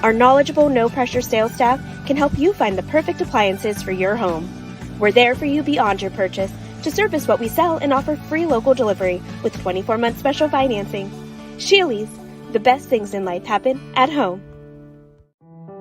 Our knowledgeable, no-pressure sales staff can help you find the perfect appliances for your home. We're there for you beyond your purchase to service what we sell and offer free local delivery with 24-month special financing. Sheely's, the best things in life happen at home.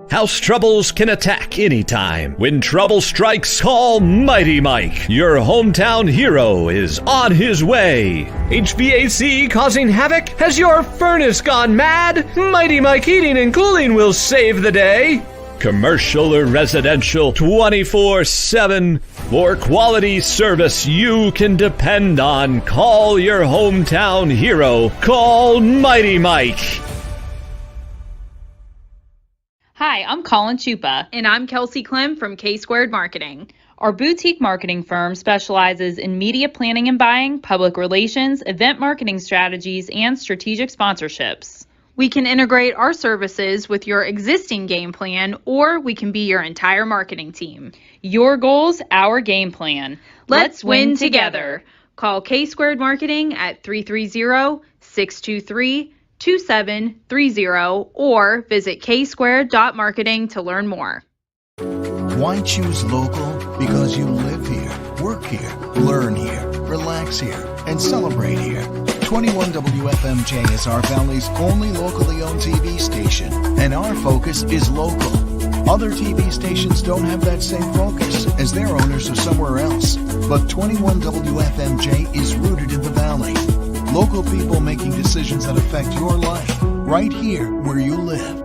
House troubles can attack anytime. When trouble strikes, call Mighty Mike. Your hometown hero is on his way. HVAC causing havoc? Has your furnace gone mad? Mighty Mike Heating and Cooling will save the day. Commercial or residential, 24/7. For quality service you can depend on, call your hometown hero. Call Mighty Mike. Hi, I'm Colin Chupa. And I'm Kelsey Clem from K-Squared Marketing. Our boutique marketing firm specializes in media planning and buying, public relations, event marketing strategies, and strategic sponsorships. We can integrate our services with your existing game plan, or we can be your entire marketing team. Your goals, our game plan. Let's win together. Call K-Squared Marketing at 330-623-2730 or visit ksquared.marketing to learn more. Why choose local? Because you live here, work here, learn here, relax here, and celebrate here. 21 WFMJ is our Valley's only locally owned TV station, and our focus is local. Other TV stations don't have that same focus, as their owners are somewhere else. But 21 WFMJ is rooted in the Valley. Local people making decisions that affect your life, right here where you live.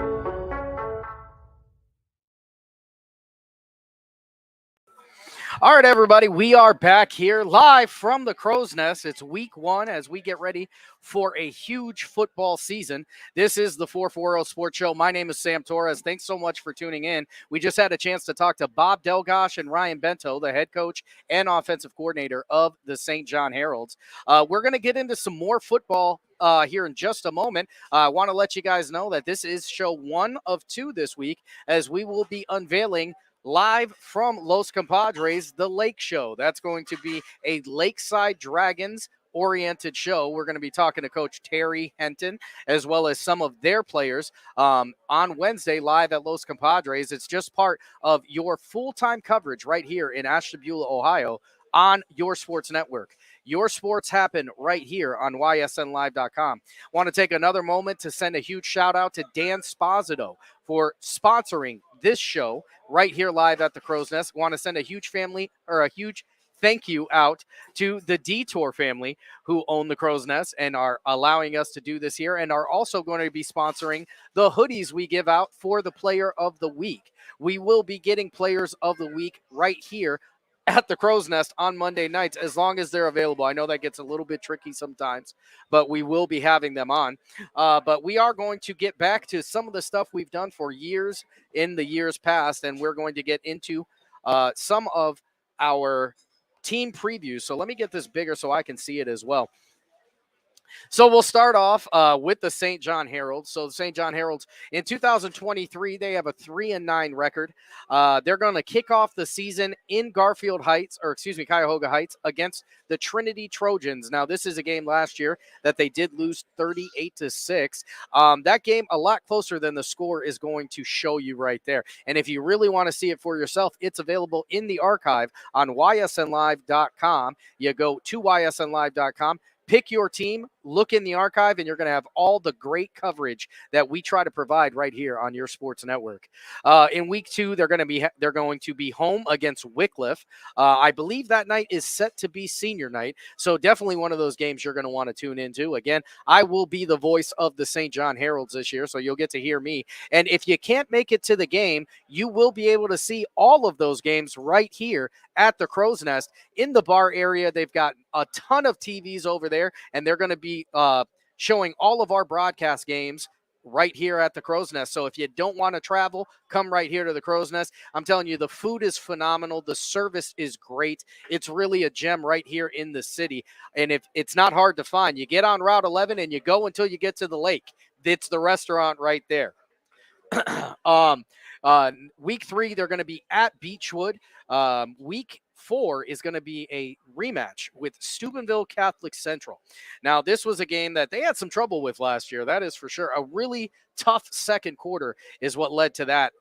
All right, everybody, we are back here live from the Crow's Nest. It's week one as we get ready for a huge football season. This is the 440 Sports Show. My name is Sam Torres. Thanks so much for tuning in. We just had a chance to talk to Bob Delgosh and Ryan Bento, the head coach and offensive coordinator of the St. John Heralds. We're going to get into some more football here in just a moment. I want to let you guys know that this is show 1 of 2 this week, as we will be unveiling live from Los Compadres, the Lake Show. That's going to be a Lakeside Dragons oriented show. We're going to be talking to Coach Terry Henton as well as some of their players on Wednesday live at Los Compadres. It's just part of your full-time coverage right here in Ashtabula, Ohio on your sports network. Your sports happen right here on ysnlive.com. Want to take another moment to send a huge shout out to Dan Sposito for sponsoring this show right here live at the Crow's Nest. Want to send a huge thank you out to the Detour family who own the Crow's Nest and are allowing us to do this here, and are also going to be sponsoring the hoodies we give out for the Player of the Week. We will be getting Players of the Week right here at the Crow's Nest on Monday nights, as long as they're available. I know that gets a little bit tricky sometimes, but we will be having them on. But we are going to get back to some of the stuff we've done for years in the years past, and we're going to get into some of our team previews. So let me get this bigger so I can see it as well. So we'll start off with the St. John Heralds. So the St. John Heralds in 2023, they have a 3-9 record. They're going to kick off the season in Cuyahoga Heights against the Trinity Trojans. Now, this is a game last year that they did lose 38-6. That game, a lot closer than the score is going to show you right there. And if you really want to see it for yourself, it's available in the archive on ysnlive.com. You go to ysnlive.com. Pick your team, look in the archive, and you're going to have all the great coverage that we try to provide right here on your sports network. In week 2, they're going to be home against Wycliffe. I believe that night is set to be senior night, so definitely one of those games you're going to want to tune into. Again, I will be the voice of the St. John Heralds this year, so you'll get to hear me. And if you can't make it to the game, you will be able to see all of those games right here at the Crow's Nest in the bar area. They've got a ton of TVs over there, and they're going to be showing all of our broadcast games right here at the Crow's Nest. So if you don't want to travel, come right here to the Crow's Nest. I'm telling you, the food is phenomenal. The service is great. It's really a gem right here in the city. And if it's not hard to find, you get on Route 11 and you go until you get to the lake. It's the restaurant right there. Week 3, they're going to be at Beechwood. Week 4 is going to be a rematch with Steubenville Catholic Central. Now, this was a game that they had some trouble with last year. That is for sure. A really tough second quarter is what led to that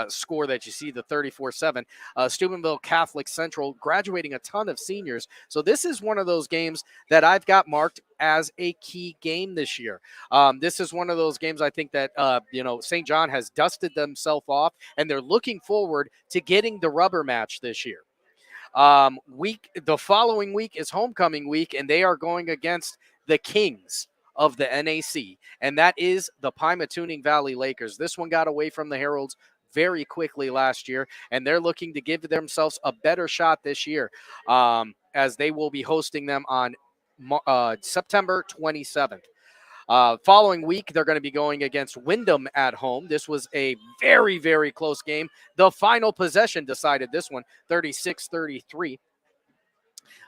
score that you see, the 34-7. Steubenville Catholic Central graduating a ton of seniors. So this is one of those games that I've got marked as a key game this year. This is one of those games I think that, St. John has dusted themselves off, and they're looking forward to getting the rubber match this year. The following week is homecoming week, and they are going against the Kings of the NAC, and that is the Pymatuning Valley Lakers. This one got away from the Heralds very quickly last year, and they're looking to give themselves a better shot this year, as they will be hosting them on September 27th. Following week, they're going to be going against Wyndham at home. This was a very, very close game. The final possession decided this one, 36-33.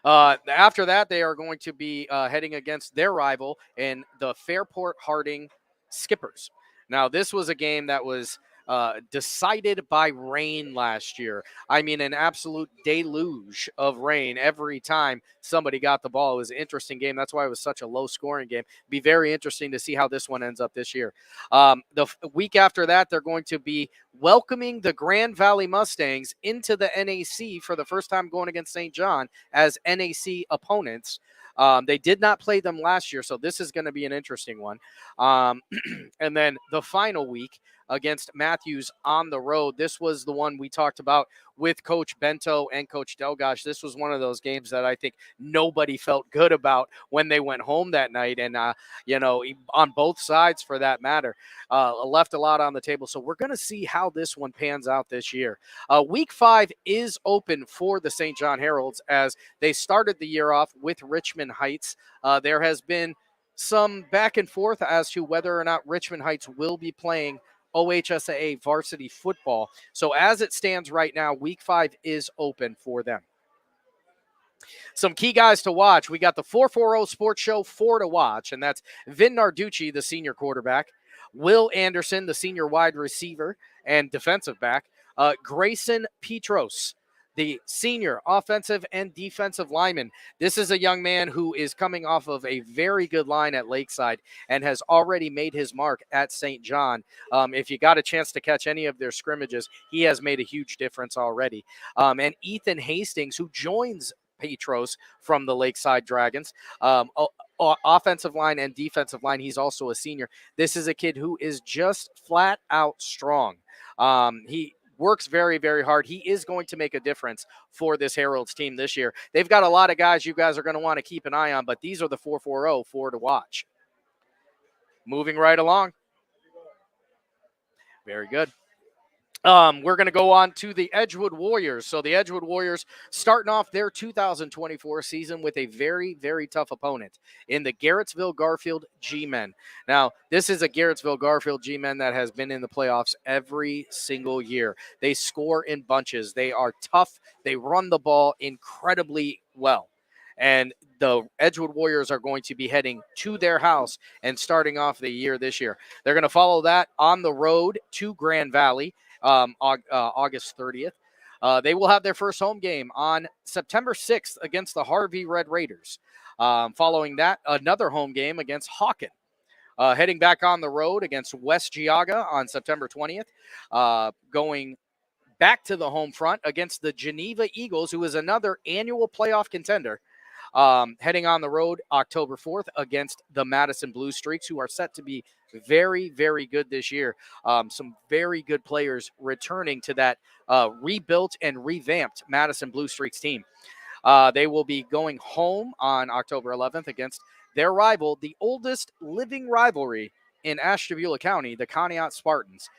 After that, they are going to be heading against their rival in the Fairport Harding Skippers. Now, this was a game that was decided by rain last year. I mean, an absolute deluge of rain every time somebody got the ball. It was an interesting game. That's why it was such a low-scoring game. Be very interesting to see how this one ends up this year. The week after that, they're going to be welcoming the Grand Valley Mustangs into the NAC for the first time, going against St. John as NAC opponents. They did not play them last year, so this is going to be an interesting one. And then the final week against Matthews on the road. This was the one we talked about with Coach Bento and Coach Delgosh. This was one of those games that I think nobody felt good about when they went home that night. And, on both sides for that matter, left a lot on the table. So we're going to see how this one pans out this year. Week 5 is open for the St. John Heralds as they started the year off with Richmond Heights. There has been some back and forth as to whether or not Richmond Heights will be playing OHSAA varsity football. So as it stands right now, week 5 is open for them. Some key guys to watch. We got the 440 Sports Show 4 to watch, and that's Vin Narducci, the senior quarterback, Will Anderson, the senior wide receiver and defensive back, Grayson Petros, the senior offensive and defensive lineman. This is a young man who is coming off of a very good line at Lakeside and has already made his mark at St. John. If you got a chance to catch any of their scrimmages, he has made a huge difference already. And Ethan Hastings, who joins Petros from the Lakeside Dragons. Offensive line and defensive line, he's also a senior. This is a kid who is just flat out strong. He works very, very hard. He is going to make a difference for this Herald's team this year. They've got a lot of guys you guys are going to want to keep an eye on, but these are the 4-4-0, 4 to watch. Moving right along. Very good. We're going to go on to the Edgewood Warriors. So the Edgewood Warriors starting off their 2024 season with a very, very tough opponent in the Garrettsville Garfield G-Men. Now, this is a Garrettsville Garfield G-Men that has been in the playoffs every single year. They score in bunches. They are tough. They run the ball incredibly well. And the Edgewood Warriors are going to be heading to their house and starting off the year this year. They're going to follow that on the road to Grand Valley. August 30th. They will have their first home game on September 6th against the Harvey Red Raiders. Following that, another home game against Hawken. Heading back on the road against West Geauga on September 20th. Going back to the home front against the Geneva Eagles, who is another annual playoff contender. Heading on the road October 4th against the Madison Blue Streaks, who are set to be very, very good this year. Some very good players returning to that rebuilt and revamped Madison Blue Streaks team. They will be going home on October 11th against their rival, the oldest living rivalry in Ashtabula County, the Conneaut Spartans.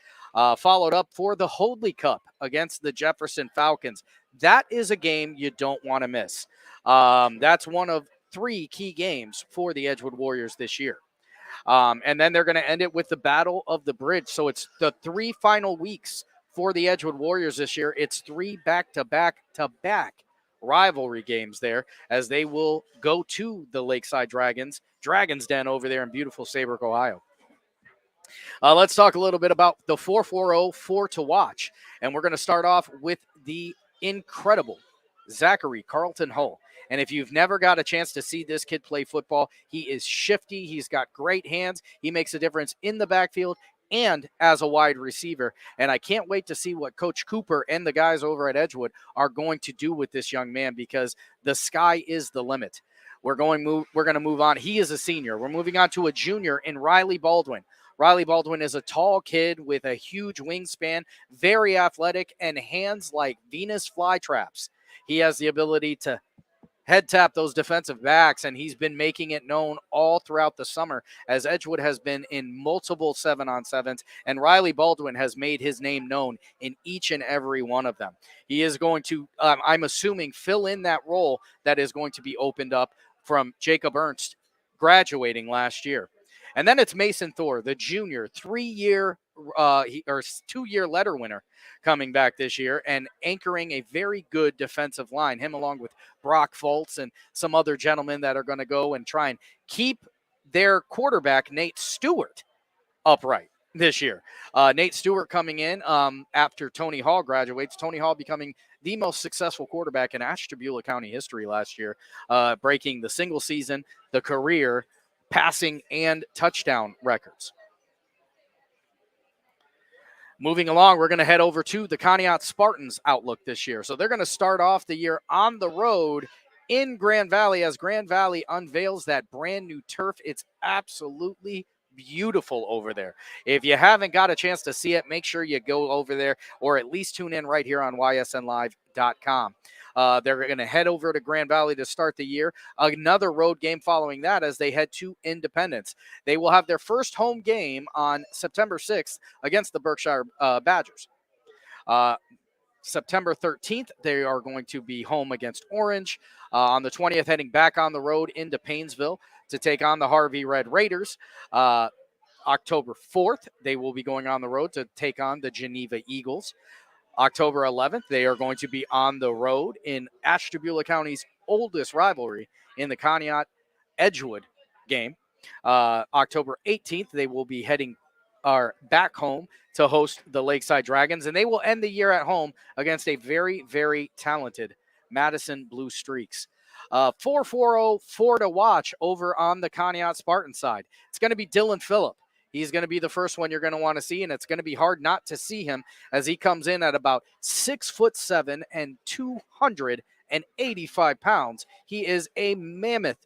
Followed up for the Hoadley Cup against the Jefferson Falcons. That is a game you don't want to miss. That's one of 3 key games for the Edgewood Warriors this year. And then they're going to end it with the Battle of the Bridge. So it's the 3 final weeks for the Edgewood Warriors this year. It's 3 back-to-back rivalry games there, as they will go to the Lakeside Dragons Den over there in beautiful Saybrook, Ohio. Let's talk a little bit about the 4-4-0, 4 to watch. And we're going to start off with the incredible Zachary Carlton Hull. And if you've never got a chance to see this kid play football, he is shifty. He's got great hands. He makes a difference in the backfield and as a wide receiver. And I can't wait to see what Coach Cooper and the guys over at Edgewood are going to do with this young man, because the sky is the limit. We're going to move on. He is a senior. We're moving on to a junior in Riley Baldwin. Riley Baldwin is a tall kid with a huge wingspan, very athletic, and hands like Venus flytraps. He has the ability to head tap those defensive backs, and he's been making it known all throughout the summer, as Edgewood has been in multiple 7-on-7s, and Riley Baldwin has made his name known in each and every one of them. He is going to, I'm assuming, fill in that role that is going to be opened up from Jacob Ernst graduating last year. And then it's Mason Thor, the junior, 2-year letter winner, coming back this year and anchoring a very good defensive line. Him along with Brock Foltz and some other gentlemen that are going to go and try and keep their quarterback, Nate Stewart, upright this year. Nate Stewart coming in after Tony Hall graduates. Tony Hall becoming the most successful quarterback in Ashtabula County history last year, breaking the single season, the career, passing, and touchdown records. Moving along, we're going to head over to the Conneaut Spartans outlook this year. So they're going to start off the year on the road in Grand Valley, as Grand Valley unveils that brand new turf. It's absolutely beautiful over there. If you haven't got a chance to see it, make sure you go over there, or at least tune in right here on ysnlive.com. They're going to head over to Grand Valley to start the year. Another road game following that as they head to Independence. They will have their first home game on September 6th against the Berkshire Badgers. September 13th, they are going to be home against Orange. On the 20th, heading back on the road into Paynesville to take on the Harvey Red Raiders. October 4th, they will be going on the road to take on the Geneva Eagles. October 11th, they are going to be on the road in Ashtabula County's oldest rivalry in the Conneaut Edgewood game. October 18th, they will be heading back home to host the Lakeside Dragons, and they will end the year at home against a very, very talented Madison Blue Streaks. 4-4-0, 4 to watch over on the Conneaut Spartan side. It's going to be Dylan Phillip. He's going to be the first one you're going to want to see, and it's going to be hard not to see him as he comes in at about 6'7" and 200 185 pounds. He is a mammoth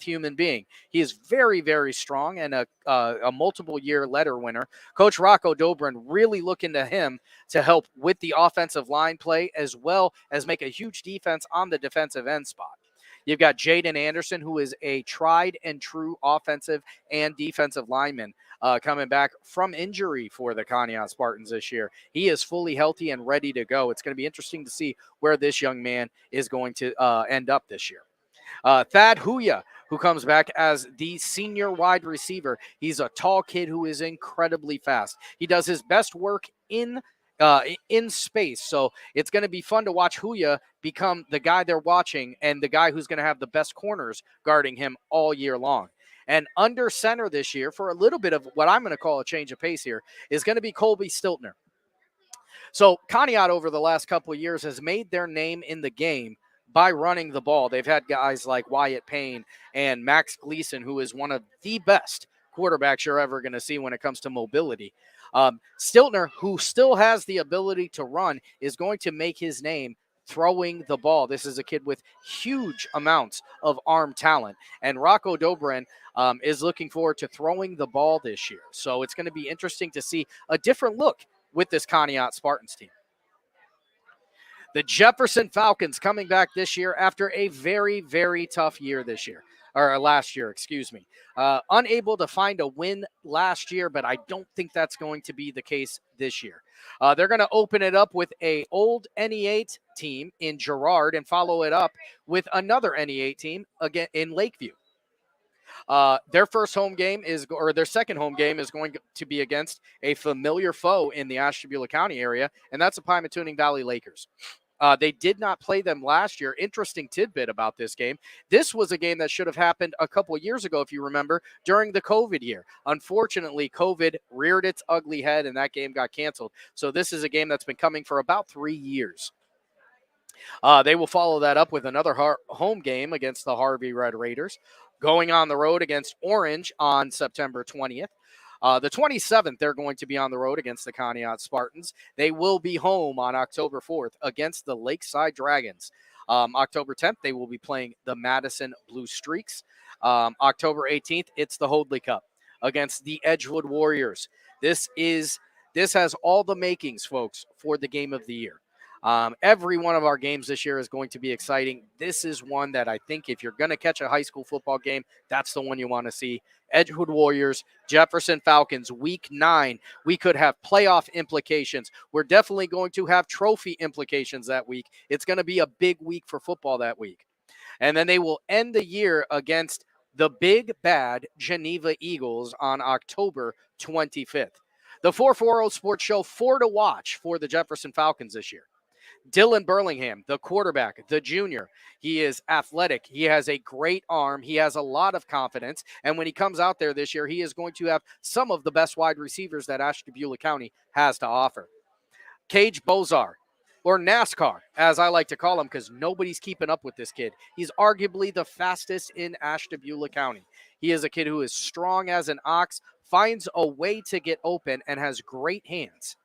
human being. He is very, very strong and a multiple year letter winner. Coach Rocco Dobrin really looking to him to help with the offensive line play as well as make a huge defense on the defensive end spot. You've got Jaden Anderson, who is a tried and true offensive and defensive lineman coming back from injury for the Conneaut Spartans this year. He is fully healthy and ready to go. It's going to be interesting to see where this young man is going to end up this year. Thad Huya, who comes back as the senior wide receiver. He's a tall kid who is incredibly fast. He does his best work in space. So it's going to be fun to watch Huya become the guy they're watching and the guy who's going to have the best corners guarding him all year long. And under center this year, for a little bit of what I'm going to call a change of pace here, is going to be Colby Stiltner. So Conneaut over the last couple of years has made their name in the game by running the ball. They've had guys like Wyatt Payne and Max Gleason, who is one of the best quarterbacks you're ever going to see when it comes to mobility. Stiltner, who still has the ability to run, is going to make his name throwing the ball. This is a kid with huge amounts of arm talent, and Rocco Dobrin is looking forward to throwing the ball this year. So it's going to be interesting to see a different look with this Conneaut Spartans team. The Jefferson Falcons coming back this year after a very, very tough year this year. Or last year, excuse me. Unable to find a win last year, but I don't think that's going to be the case this year. They're going to open it up with a old NE8 team in Girard and follow it up with another NE8 team again in Lakeview. Their second home game is going to be against a familiar foe in the Ashtabula County area, and that's the Pymatuning Valley Lakers. They did not play them last year. Interesting tidbit about this game. This was a game that should have happened a couple of years ago, if you remember, during the COVID year. Unfortunately, COVID reared its ugly head, and that game got canceled. So this is a game that's been coming for about 3 years. They will follow that up with another home game against the Harvey Red Raiders, going on the road against Orange on September 20th. The 27th, they're going to be on the road against the Conneaut Spartans. They will be home on October 4th against the Lakeside Dragons. October 10th, they will be playing the Madison Blue Streaks. October 18th, it's the Hoadley Cup against the Edgewood Warriors. This has all the makings, folks, for the game of the year. Every one of our games this year is going to be exciting. This is one that I think if you're going to catch a high school football game, that's the one you want to see. Edgewood Warriors, Jefferson Falcons, Week 9. We could have playoff implications. We're definitely going to have trophy implications that week. It's going to be a big week for football that week. And then they will end the year against the big bad Geneva Eagles on October 25th. The 440 Sports Show 4 to watch for the Jefferson Falcons this year. Dylan Burlingham, the quarterback, the junior. He is athletic. He has a great arm. He has a lot of confidence. And when he comes out there this year, he is going to have some of the best wide receivers that Ashtabula County has to offer. Cage Bozar, or NASCAR, as I like to call him, because nobody's keeping up with this kid. He's arguably the fastest in Ashtabula County. He is a kid who is strong as an ox, finds a way to get open, and has great hands.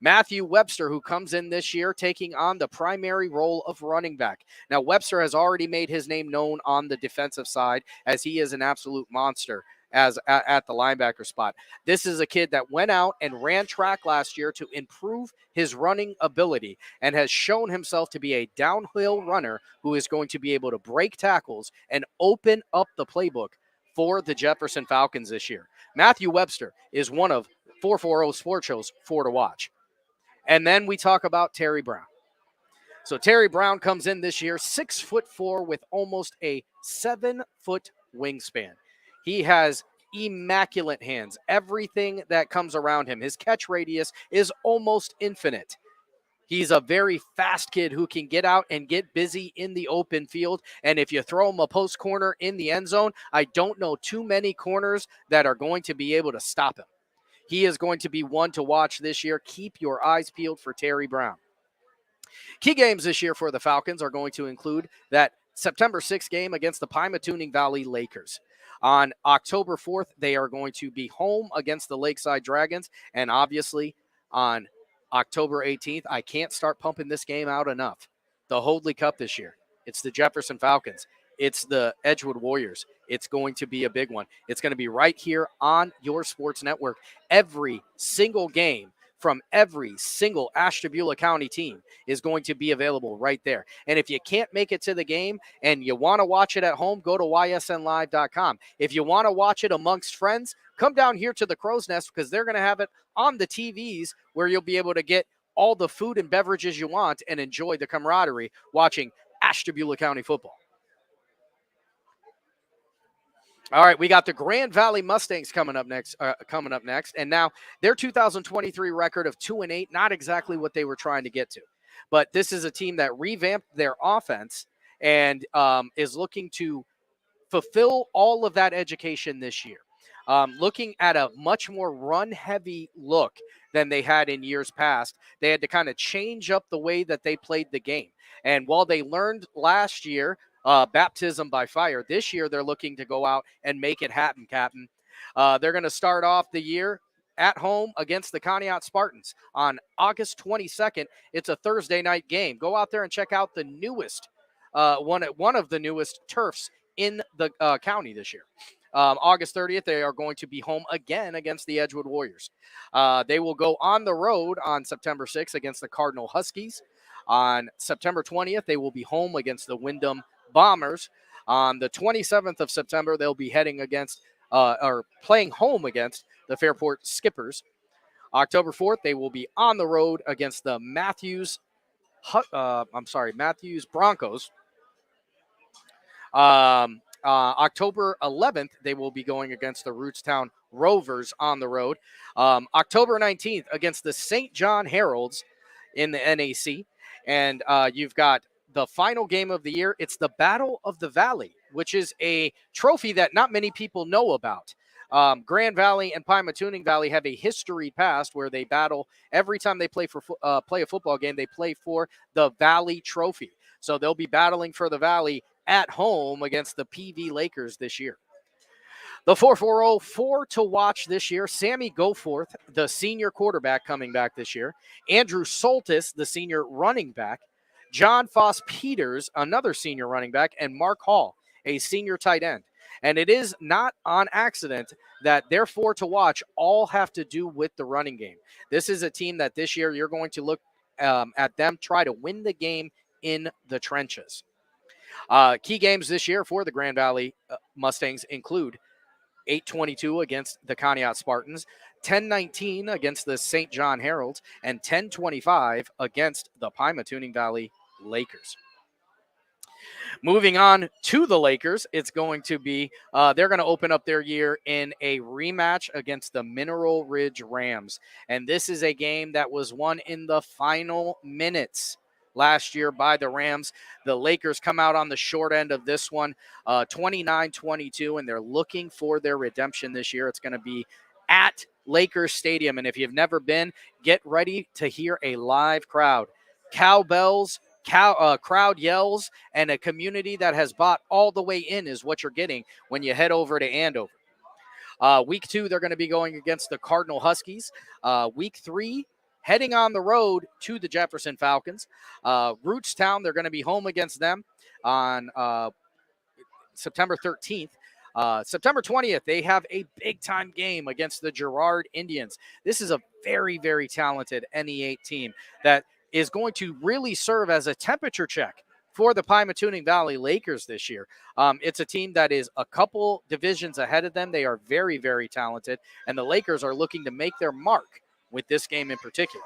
Matthew Webster, who comes in this year taking on the primary role of running back. Now, Webster has already made his name known on the defensive side as he is an absolute monster at the linebacker spot. This is a kid that went out and ran track last year to improve his running ability and has shown himself to be a downhill runner who is going to be able to break tackles and open up the playbook for the Jefferson Falcons this year. Matthew Webster is one of 440 Sports Show's 4 to watch. And then we talk about Terry Brown. So Terry Brown comes in this year, 6'4" with almost a 7-foot wingspan. He has immaculate hands. Everything that comes around him, his catch radius is almost infinite. He's a very fast kid who can get out and get busy in the open field. And if you throw him a post corner in the end zone, I don't know too many corners that are going to be able to stop him. He is going to be one to watch this year. Keep your eyes peeled for Terry Brown. Key games this year for the Falcons are going to include that September 6th game against the Pymatuning Valley Lakers. On October 4th, they are going to be home against the Lakeside Dragons. And obviously, on October 18th, I can't start pumping this game out enough. the Hoadley Cup this year. It's the Jefferson Falcons. It's the Edgewood Warriors. It's going to be a big one. It's going to be right here on your sports network. Every single game from every single Ashtabula County team is going to be available right there. And if you can't make it to the game and you want to watch it at home, go to ysnlive.com. If you want to watch it amongst friends, come down here to the Crow's Nest because they're going to have it on the TVs where you'll be able to get all the food and beverages you want and enjoy the camaraderie watching Ashtabula County football. All right, we got the Grand Valley Mustangs coming up next, and now their 2023 record of 2-8, not exactly what they were trying to get to, but this is a team that revamped their offense and is looking to fulfill all of that education this year. Looking at a much more run-heavy look than they had in years past. They had to kind of change up the way that they played the game. And while they learned last year baptism by fire, this year they're looking to go out and make it happen, Captain. They're going to start off the year at home against the Conneaut Spartans on August 22nd. It's a Thursday night game. Go out there and check out the newest, one of the newest turfs in the county this year. August 30th, they are going to be home again against the Edgewood Warriors. They will go on the road on September 6th against the Cardinal Huskies. On September 20th, they will be home against the Wyndham Bombers. On the 27th of September, they'll be heading against or playing home against the Fairport Skippers. October 4th, they will be on the road against the Matthews Broncos. October 11th, they will be going against the Rootstown Rovers on the road. October 19th against the St. John Heralds in the NAC. And you've got the final game of the year. It's the Battle of the Valley, which is a trophy that not many people know about. Grand Valley and Pymatuning Valley have a history past where they battle every time they play a football game. They play for the Valley Trophy. So they'll be battling for the Valley at home against the PV Lakers this year. The 440 to watch this year: Sammy Goforth, the senior quarterback, coming back this year; Andrew Soltis, the senior running back; John Foss Peters, another senior running back; and Mark Hall, a senior tight end. And it is not on accident that their 4 to watch all have to do with the running game. This is a team that this year you're going to look at them try to win the game in the trenches. Key games this year for the Grand Valley Mustangs include 8:22 against the Conneaut Spartans, 10:19 against the St. John Heralds, and 10:25 against the Pymatuning Valley Lakers. Moving on to the Lakers, it's going to be, they're going to open up their year in a rematch against the Mineral Ridge Rams. And this is a game that was won in the final minutes last year by the Rams. The Lakers come out on the short end of this one, 29-22, and they're looking for their redemption this year. It's going to be at Lakers Stadium, and if you've never been, get ready to hear a live crowd. Cowbells, crowd yells, and a community that has bought all the way in is what you're getting when you head over to Andover. Week 2, they're going to be going against the Cardinal Huskies. Week 3, heading on the road to the Jefferson Falcons. Rootstown, they're going to be home against them on September 13th. September 20th, they have a big-time game against the Girard Indians. This is a very, very talented NE8 team that is going to really serve as a temperature check for the Pymatuning Valley Lakers this year. It's a team that is a couple divisions ahead of them. They are very, very talented, and the Lakers are looking to make their mark with this game in particular.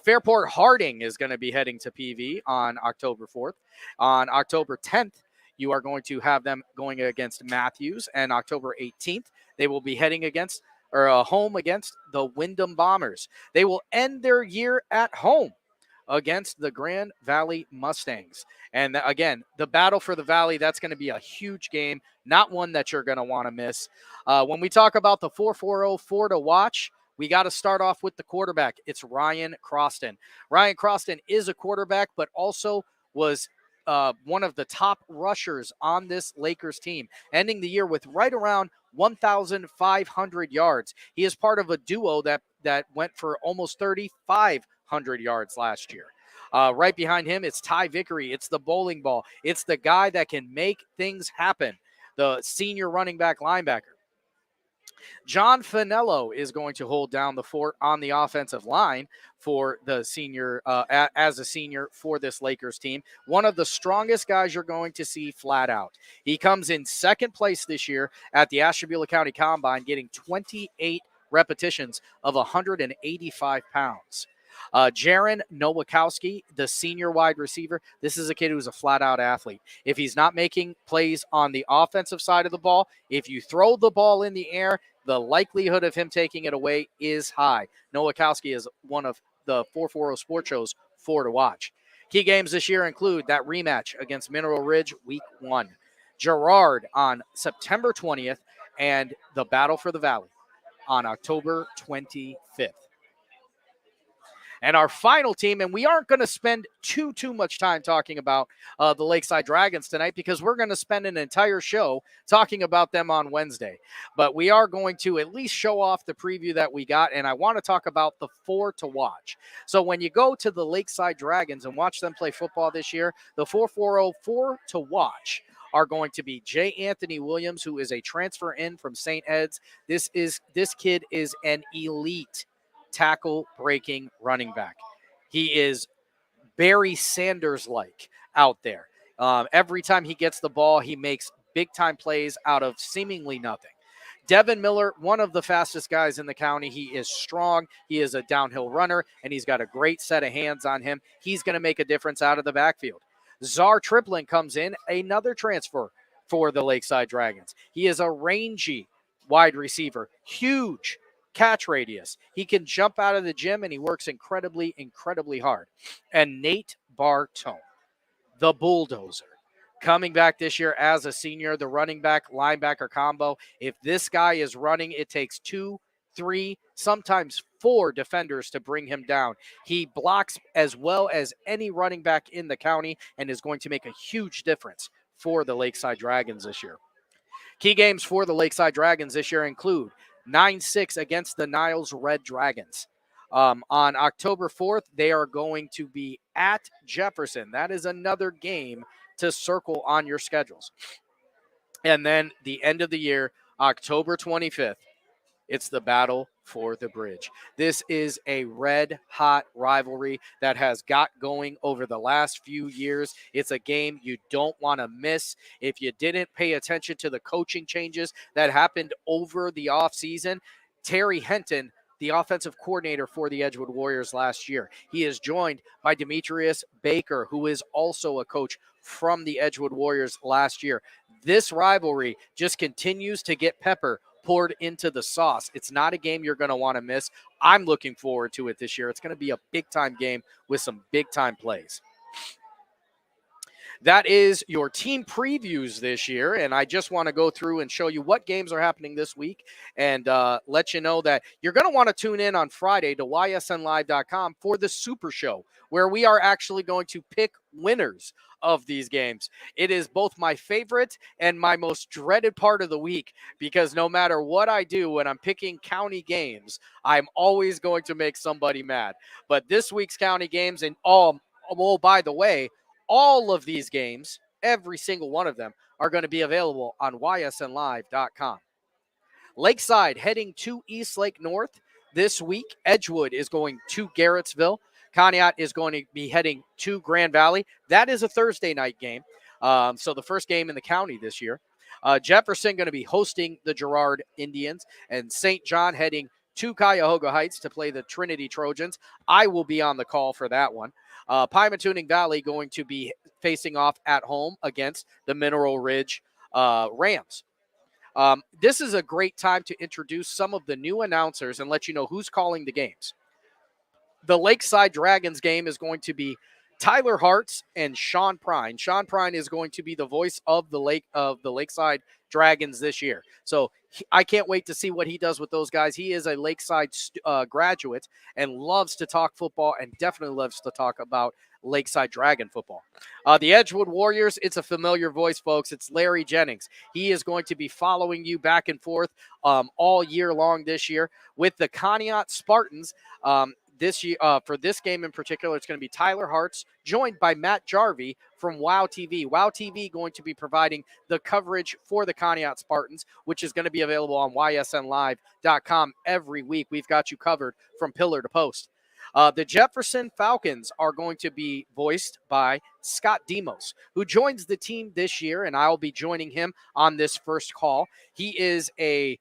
Fairport Harding is going to be heading to PV on October 4th. On October 10th, you are going to have them going against Matthews, and October 18th, they will be heading against home against the Wyndham Bombers. They will end their year at home against the Grand Valley Mustangs. And again, the battle for the Valley, that's going to be a huge game, not one that you're going to want to miss. When we talk about the 440 to watch, we got to start off with the quarterback. It's Ryan Croston. Ryan Croston is a quarterback, but also was one of the top rushers on this Lakers team, ending the year with right around 1,500 yards. He is part of a duo that went for almost 3,500 yards last year. Right behind him, it's Ty Vickery. It's the bowling ball. It's the guy that can make things happen, the senior running back linebacker. John Finello is going to hold down the fort on the offensive line for the senior, as a senior for this Lakers team. One of the strongest guys you're going to see flat out. He comes in second place this year at the Ashtabula County Combine, getting 28 repetitions of 185 pounds. Jaron Nowakowski, the senior wide receiver, this is a kid who's a flat-out athlete. If he's not making plays on the offensive side of the ball, if you throw the ball in the air, the likelihood of him taking it away is high. Nowakowski is one of the 440 Sports Show's 4 to watch. Key games this year include that rematch against Mineral Ridge Week 1, Girard on September 20th, and the Battle for the Valley on October 25th. And our final team, and we aren't going to spend too much time talking about the Lakeside Dragons tonight because we're going to spend an entire show talking about them on Wednesday. But we are going to at least show off the preview that we got, and I want to talk about the 4 to watch. So when you go to the Lakeside Dragons and watch them play football this year, the 4 to watch are going to be J. Anthony Williams, who is a transfer in from St. Ed's. This kid is an elite tackle breaking running back. He is Barry Sanders-like out there. Every time he gets the ball, he makes big time plays out of seemingly nothing. Devin Miller, one of the fastest guys in the county. He is strong. He is a downhill runner, and he's got a great set of hands on him. He's going to make a difference out of the backfield. Czar Triplin comes in, another transfer for the Lakeside Dragons. He is a rangy wide receiver, huge catch radius. He can jump out of the gym, and he works incredibly hard. And Nate Bartone, the bulldozer, coming back this year as a senior, the running back linebacker combo. If this guy is running, it takes 2, 3, sometimes 4 defenders to bring him down. He blocks as well as any running back in the county and is going to make a huge difference for the Lakeside Dragons this year. Key games for the Lakeside Dragons this year include 9-6 against the Niles Red Dragons. On October 4th, they are going to be at Jefferson. That is another game to circle on your schedules. And then the end of the year, October 25th, it's the Battle for the Bridge. This is a red-hot rivalry that has got going over the last few years. It's a game you don't want to miss. If you didn't pay attention to the coaching changes that happened over the offseason, Terry Henton, the offensive coordinator for the Edgewood Warriors last year, he is joined by Demetrius Baker, who is also a coach from the Edgewood Warriors last year. This rivalry just continues to get pepper poured into the sauce. It's not a game you're going to want to miss. I'm looking forward to it this year. It's going to be a big-time game with some big-time plays. That is your team previews this year, and I just want to go through and show you what games are happening this week and let you know that you're going to want to tune in on Friday to ysnlive.com for the Super Show, where we are actually going to pick winners of these games. It is both my favorite and my most dreaded part of the week because no matter what I do when I'm picking county games, I'm always going to make somebody mad. But this week's county games and by the way, all of these games, every single one of them, are going to be available on ysnlive.com. Lakeside heading to Eastlake North this week. Edgewood is going to Garrettsville. Conneaut is going to be heading to Grand Valley. That is a Thursday night game. So the first game in the county this year. Jefferson going to be hosting the Girard Indians, and St. John heading to Cuyahoga Heights to play the Trinity Trojans. I will be on the call for that one. Pymatuning Valley going to be facing off at home against the Mineral Ridge Rams. This is a great time to introduce some of the new announcers and let you know who's calling the games. The Lakeside Dragons game is going to be Tyler Hartz and Sean Prine. Sean Prine is going to be the voice of the Lakeside Dragons this year. So I can't wait to see what he does with those guys. He is a Lakeside graduate and loves to talk football and definitely loves to talk about Lakeside Dragon football. The Edgewood Warriors, it's a familiar voice, folks. It's Larry Jennings. He is going to be following you back and forth all year long this year. With the Conneaut Spartans, this year, for this game in particular, it's going to be Tyler Hartz, joined by Matt Jarvie from WOW TV. WOW TV going to be providing the coverage for the Conneaut Spartans, which is going to be available on ysnlive.com every week. We've got you covered from pillar to post. The Jefferson Falcons are going to be voiced by Scott Demos, who joins the team this year, and I'll be joining him on this first call. He is a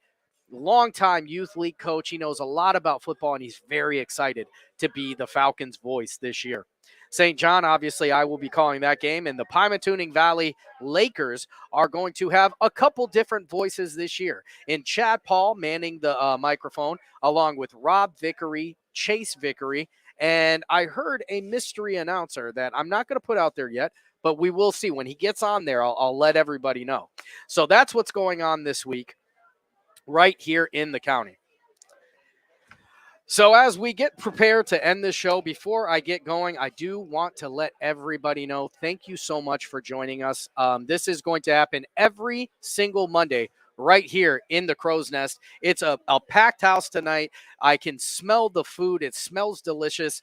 longtime youth league coach. He knows a lot about football, and he's very excited to be the Falcons' voice this year. St. John, obviously, I will be calling that game, and the Pymatuning Valley Lakers are going to have a couple different voices this year. In Chad Paul manning the microphone, along with Rob Vickery, Chase Vickery, and I heard a mystery announcer that I'm not going to put out there yet, but we will see. When he gets on there, I'll let everybody know. So that's what's going on this week right here in the county. So as we get prepared to end this show, before I get going, I do want to let everybody know, thank you so much for joining us. This is going to happen every single Monday right here in the Crow's Nest. It's a packed house tonight. I can smell the food. It smells delicious.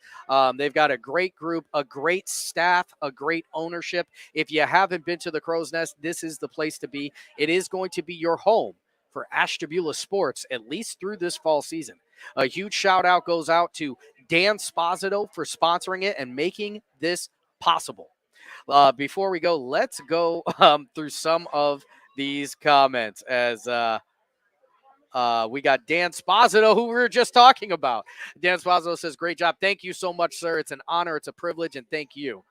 They've got a great group, a great staff, a great ownership. If you haven't been to the Crow's Nest, this is the place to be. It is going to be your home for Ashtabula sports, at least through this fall season. A huge shout out goes out to Dan Sposito for sponsoring it and making this possible. Before we go, let's go through some of these comments as we got Dan Sposito, who we were just talking about. Dan Sposito says, great job. Thank you so much, sir. It's an honor. It's a privilege. And thank you.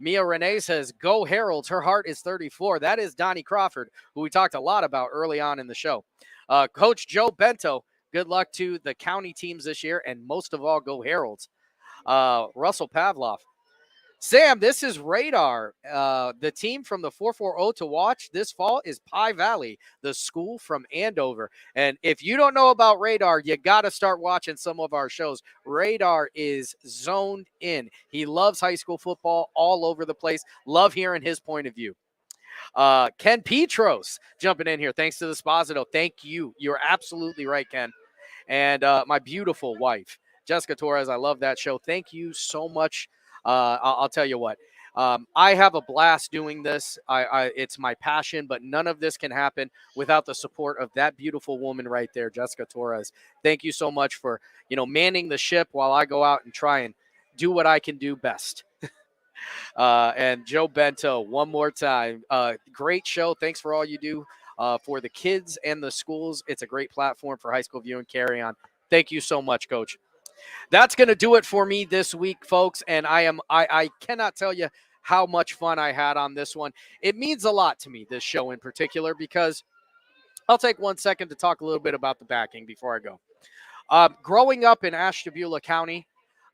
Mia Renee says, go Heralds. Her heart is 34. That is Donnie Crawford, who we talked a lot about early on in the show. Coach Joe Bento, good luck to the county teams this year. And most of all, go Heralds. Russell Pavlov. Sam, this is Radar. The team from the 440 to watch this fall is Pie Valley, the school from Andover. And if you don't know about Radar, you got to start watching some of our shows. Radar is zoned in. He loves high school football all over the place. Love hearing his point of view. Ken Petros jumping in here. Thanks to the Sposito. Thank you. You're absolutely right, Ken. And my beautiful wife, Jessica Torres. I love that show. Thank you so much. I'll tell you what, I have a blast doing this. It's my passion, but none of this can happen without the support of that beautiful woman right there, Jessica Torres. Thank you so much for, manning the ship while I go out and try and do what I can do best. And Joe Bento, one more time, great show. Thanks for all you do for the kids and the schools. It's a great platform for high school viewing carry on. Thank you so much, Coach. That's going to do it for me this week, folks. And I cannot tell you how much fun I had on this one. It means a lot to me, this show in particular, because I'll take 1 second to talk a little bit about the backing before I go. Growing up in Ashtabula County,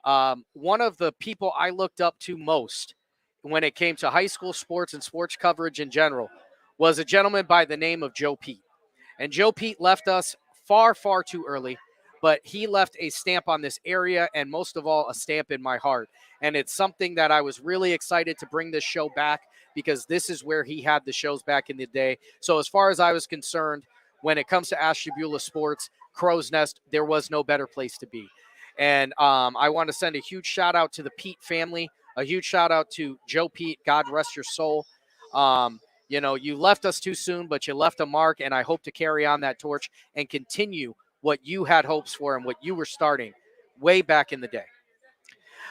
one of the people I looked up to most when it came to high school sports and sports coverage in general was a gentleman by the name of Joe Pete. And Joe Pete left us far, far too early. But he left a stamp on this area and most of all, a stamp in my heart. And it's something that I was really excited to bring this show back because this is where he had the shows back in the day. So as far as I was concerned, when it comes to Ashtabula sports, Crow's Nest, there was no better place to be. And I want to send a huge shout out to the Pete family, a huge shout out to Joe Pete. God rest your soul. You left us too soon, but you left a mark. And I hope to carry on that torch and continue what you had hopes for and what you were starting way back in the day.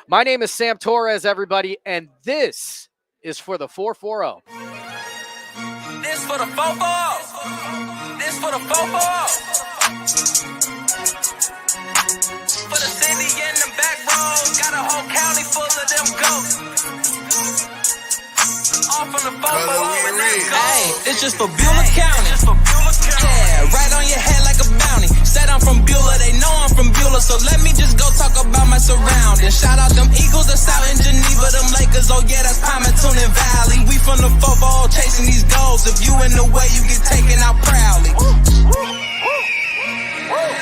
My name is Sam Torres, everybody, and this is for the 440. This for the 440. This for the 440. For the city and the back roads, got a whole county full of them ghosts. All from the 440 and let's go. Hey, it's just for Beulah County. Yeah, right on your head like a bounty. Said I'm from Beulah, they know I'm from Beulah, so let me just go talk about my surroundings. Shout out them Eagles that's out in Geneva, them Lakers, oh yeah, that's Pymatuning Valley. We from the football chasing these goals. If you in the way, you get taken out proudly.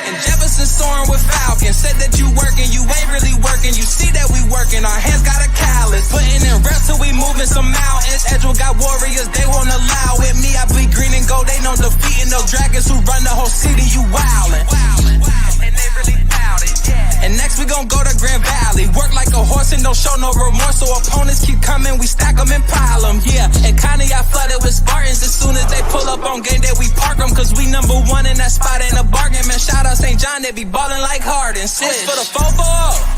And Jefferson soaring with Falcons. Said that you working, you ain't really working. You see that we working, our hands got a callus. Putting in reps till we moving some mountains. Edgewell got warriors, they won't allow it. Me, I bleed green and gold, they know defeating those dragons who run the whole city. You wildin', and they really bout it. And next we gon' Grand Valley. Work like a horse and don't show no remorse, so opponents keep coming, we stack them and pile them. Yeah, and kinda got flooded with Spartans. As soon as they pull up on game day, we park them, cause we #1 in that spot, ain't a bargain. Man, shout out St. John, they be ballin' like Harden. Switch for the 4-4.